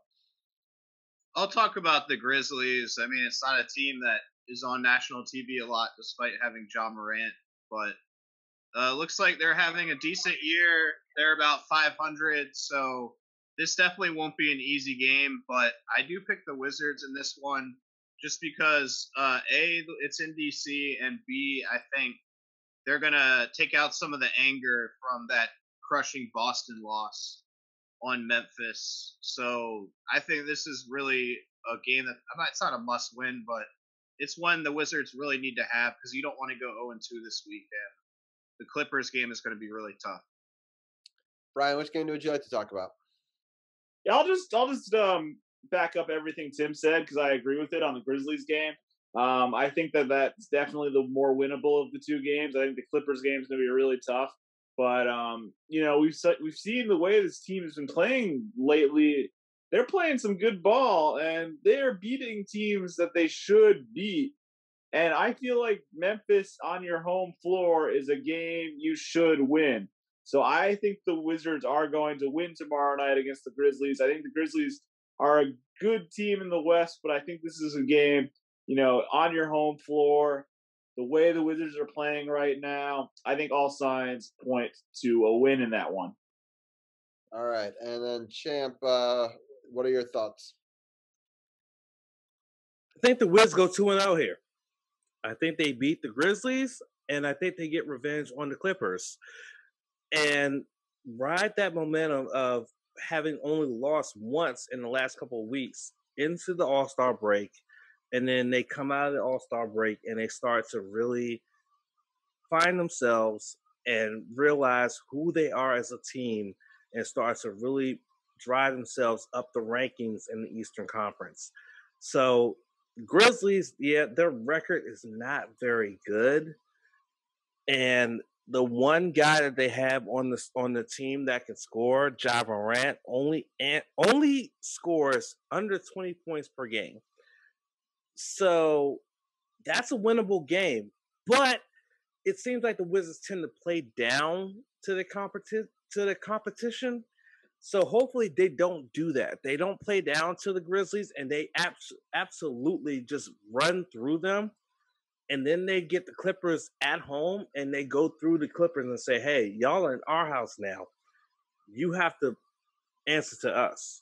I'll talk about the Grizzlies. I mean, it's not a team that is on national TV a lot despite having Ja Morant, but looks like they're having a decent year. They're about 500, so this definitely won't be an easy game, but I do pick the Wizards in this one just because, A, it's in D.C., and B, I think they're going to take out some of the anger from that crushing Boston loss on Memphis. So I think this is really a game that, it's not a must win, but it's one the Wizards really need to have because you don't want to go 0-2 this weekend. The Clippers game is going to be really tough. Brian, which game would you like to talk about? Yeah, I'll just back up everything Tim said because I agree with it on the Grizzlies game. I think that's definitely the more winnable of the two games. I think the Clippers game is going to be really tough. But, we've seen the way this team has been playing lately. They're playing some good ball, and they're beating teams that they should beat. And I feel like Memphis on your home floor is a game you should win. So I think the Wizards are going to win tomorrow night against the Grizzlies. I think the Grizzlies are a good team in the West, but I think this is a game, on your home floor. The way the Wizards are playing right now, I think all signs point to a win in that one. All right. And then, Champ, what are your thoughts? I think the Wiz go 2-0 here. I think they beat the Grizzlies, and I think they get revenge on the Clippers. And ride that momentum of having only lost once in the last couple of weeks into the All-Star break. And then they come out of the All-Star break and they start to really find themselves and realize who they are as a team and start to really drive themselves up the rankings in the Eastern Conference. So Grizzlies, their record is not very good. And the one guy that they have on the team that can score, Ja Morant, only scores under 20 points per game. So that's a winnable game. But it seems like the Wizards tend to play down to the competition. So hopefully they don't do that. They don't play down to the Grizzlies, and they absolutely just run through them. And then they get the Clippers at home, and they go through the Clippers and say, hey, y'all are in our house now. You have to answer to us.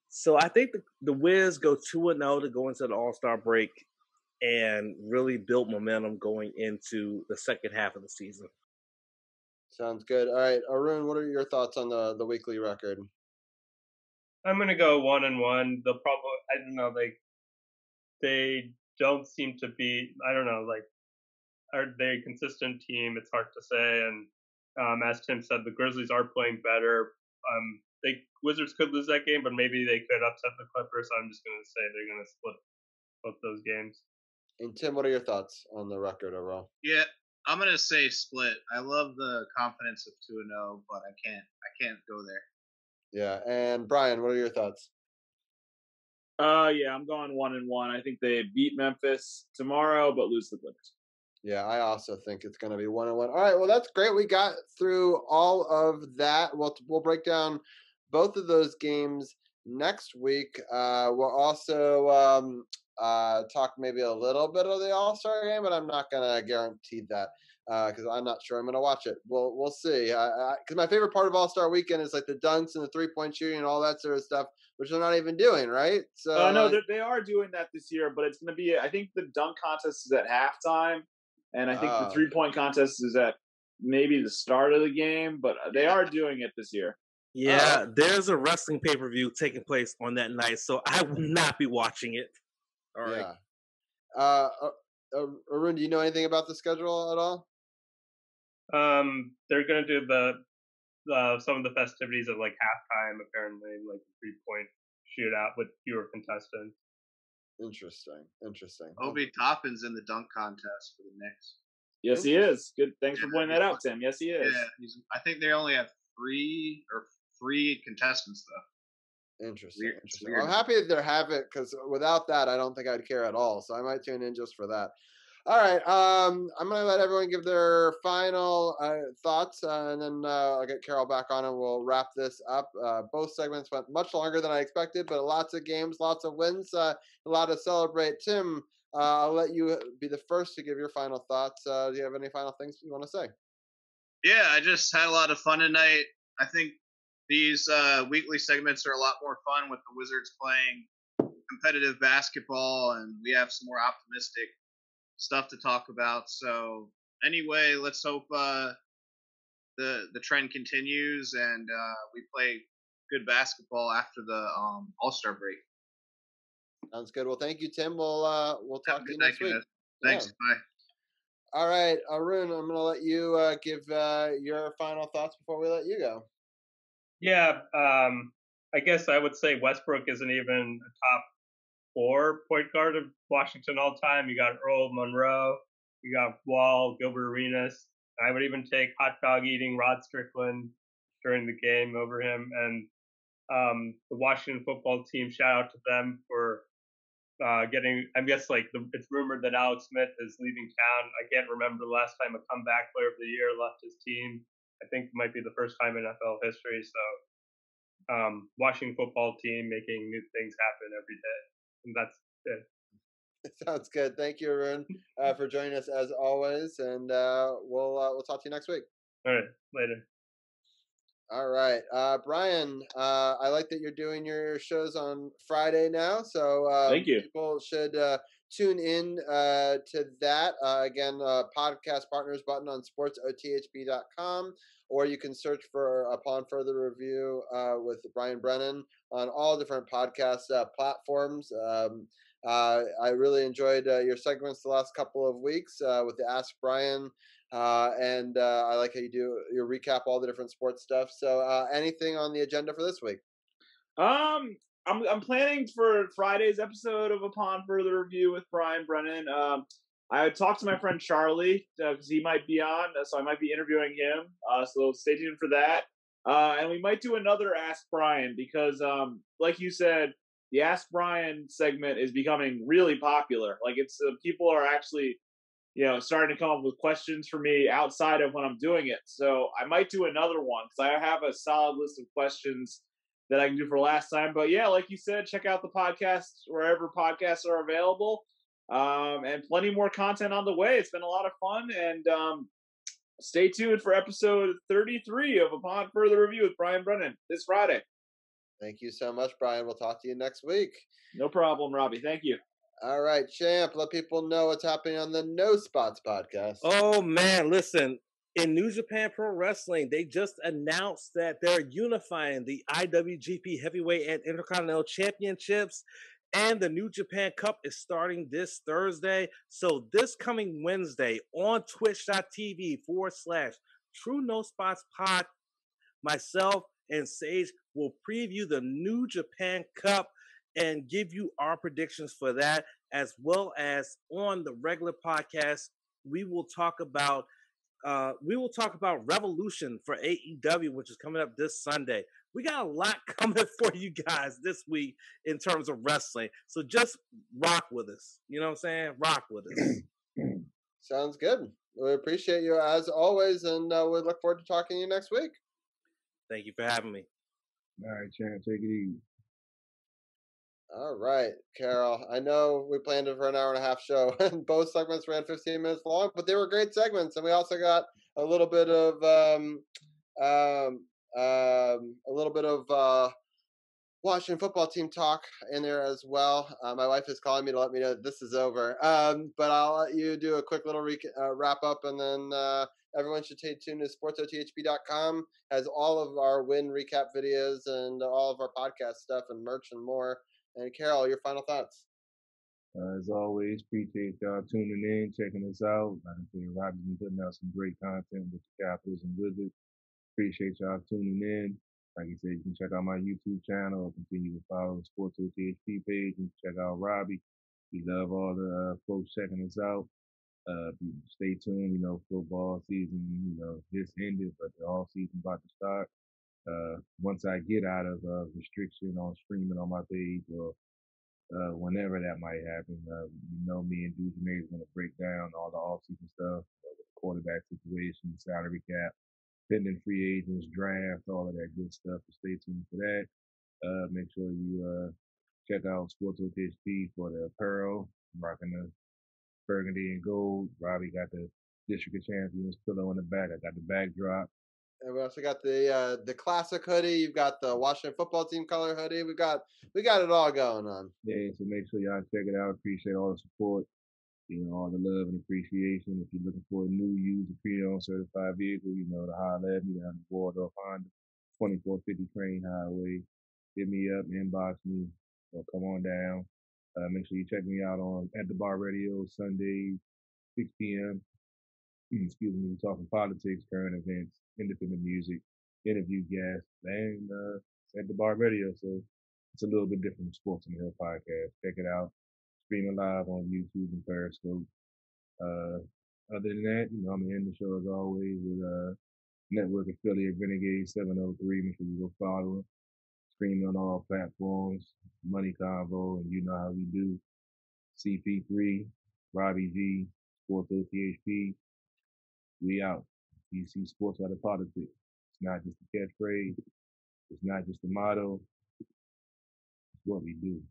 So I think the Wiz go 2-0 to go into the All-Star break and really build momentum going into the second half of the season. Sounds good. All right, Arun, what are your thoughts on the weekly record? I'm gonna go 1-1. They'll probably, I don't know, they don't seem to be, I don't know, are they a consistent team? It's hard to say. And as Tim said, the Grizzlies are playing better. Wizards could lose that game, but maybe they could upset the Clippers. So I'm just gonna say they're gonna split both those games. And Tim, what are your thoughts on the record overall? Yeah, I'm gonna say split. I love the confidence of 2-0, but I can't go there. Yeah, and Brian, what are your thoughts? Yeah, I'm going 1-1. I think they beat Memphis tomorrow, but lose the Clippers. Yeah, I also think it's going to be 1-1. All right, well, that's great. We got through all of that. We'll break down both of those games next week. We'll also talk maybe a little bit of the All-Star game, but I'm not going to guarantee that because I'm not sure I'm going to watch it. We'll see. Because my favorite part of All-Star Weekend is like the dunks and the three-point shooting and all that sort of stuff, which they're not even doing, right? So no, they are doing that this year, but it's going to be. I think the dunk contest is at halftime, and I think the 3-point contest is at maybe the start of the game. But they are doing it this year. Yeah, there's a wrestling pay-per-view taking place on that night, so I will not be watching it. All right. Yeah. Arun, do you know anything about the schedule at all? They're gonna do some of the festivities at like halftime, apparently, like a 3-point shootout with fewer contestants. Interesting. Obi Toppin's in the dunk contest for the Knicks. Yes, he is. Good. Thanks for pointing that out, Tim. Yes, he is. Yeah, I think they only have three contestants though. Interesting. Well, I'm happy that they have it because without that, I don't think I'd care at all. So I might tune in just for that. All right. I'm going to let everyone give their final thoughts, and then I'll get Carol back on, and we'll wrap this up. Both segments went much longer than I expected, but lots of games, lots of wins, a lot to celebrate. Tim, I'll let you be the first to give your final thoughts. Do you have any final things you want to say? Yeah, I just had a lot of fun tonight. I think these weekly segments are a lot more fun with the Wizards playing competitive basketball, and we have some more optimistic stuff to talk about. So anyway, let's hope the trend continues and we play good basketball after the All-Star break. Sounds good. Well, thank you, Tim. We'll talk to you next week. Thanks. Yeah. Bye. All right, Arun, I'm going to let you give your final thoughts before we let you go. Yeah, I guess I would say Westbrook isn't even a top 4 point guard of Washington all time. You got Earl Monroe, you got Wall, Gilbert Arenas. I would even take hot dog eating Rod Strickland during the game over him. And the Washington football team, shout out to them for getting. I guess it's rumored that Alex Smith is leaving town. I can't remember the last time a comeback player of the year left his team. I think it might be the first time in NFL history. So Washington football team making new things happen every day. And that's it. Sounds good. Thank you, Arun, for joining us as always, and we'll talk to you next week. All right, later. All right, Brian. I like that you're doing your shows on Friday now, so thank you. People should tune in to that. Again, podcast partners button on SportsOTHP.com, or you can search for Upon Further Review with Brian Brennan on all different podcast platforms. I really enjoyed your segments the last couple of weeks with the Ask Brian, and I like how you recap all the different sports stuff. So anything on the agenda for this week? I'm planning for Friday's episode of Upon Further Review with Brian Brennan. I talked to my friend Charlie because he might be on, so I might be interviewing him. So stay tuned for that. And we might do another Ask Brian because, like you said, the Ask Brian segment is becoming really popular. Like it's people are actually, starting to come up with questions for me outside of when I'm doing it. So I might do another one because I have a solid list of questions that I can do for last time. But yeah, like you said, check out the podcast wherever podcasts are available. And plenty more content on the way. It's been a lot of fun, and stay tuned for episode 33 of Upon Further Review with Brian Brennan this Friday. Thank you so much, Brian. We'll talk to you next week. No problem, Robbie. Thank you. All right, Champ, let people know what's happening on the No Spots podcast. Oh, man, listen. In New Japan Pro Wrestling, they just announced that they're unifying the IWGP Heavyweight and Intercontinental Championships, and the New Japan Cup is starting this Thursday. So this coming Wednesday on twitch.tv/True No Spots Pod, myself and Sage will preview the New Japan Cup and give you our predictions for that, as well as on the regular podcast, we will talk about Revolution for AEW, which is coming up this Sunday. We got a lot coming for you guys this week in terms of wrestling. So just rock with us. You know what I'm saying? Rock with us. Sounds good. We appreciate you as always, and we look forward to talking to you next week. Thank you for having me. All right, Chan, take it easy. All right, Carol. I know we planned it for an hour and a half show, and both segments ran 15 minutes long, but they were great segments, and we also got a little bit of Washington football team talk in there as well. My wife is calling me to let me know that this is over, but I'll let you do a quick little wrap up, and then everyone should stay tuned to SportsOTHP.com. Has all of our win recap videos and all of our podcast stuff and merch and more. And Carol, your final thoughts. As always, appreciate y'all tuning in, checking us out. Like I said, Robbie's been putting out some great content with the Capitals and Wizards. Appreciate y'all tuning in. Like I said, you can check out my YouTube channel. Continue to follow the SportsOTHP page and check out Robbie. We love all the folks checking us out. Stay tuned. Football season, just ended, but the all season about to start. Once I get out of restriction on streaming on my page or whenever that might happen, me and Dujanay is going to break down all the off-season stuff, with the quarterback situation, salary cap, pending free agents, draft, all of that good stuff. So stay tuned for that. Make sure you check out SportsOTHP for the apparel. I'm rocking the burgundy and gold. Robbie got the District of Champions pillow in the back. I got the backdrop. And we also got the classic hoodie. You've got the Washington football team color hoodie. We got it all going on. Yeah, so make sure y'all check it out. Appreciate all the support, all the love and appreciation. If you're looking for a new used pre-owned certified vehicle, to holler at me down the Waldorf Honda, 2450 Crane Highway. Hit me up, inbox me, or come on down. Make sure you check me out on At the Bar Radio Sundays, 6 p.m. Excuse me, we're talking politics, current events, independent music, interview guests, and At the Bar Radio. So it's a little bit different from Sports on the Hill podcast. Check it out. Streaming live on YouTube and Periscope. Other than that, I'm gonna end the show as always with network affiliate Renegade 703. Make sure you go follow them. Streaming on all platforms. Money Convo, and you know how we do. CP3, Robbie G, SportsOTHP. We out. DC Sports out of politics. It's not just a catchphrase. It's not just a motto. It's what we do.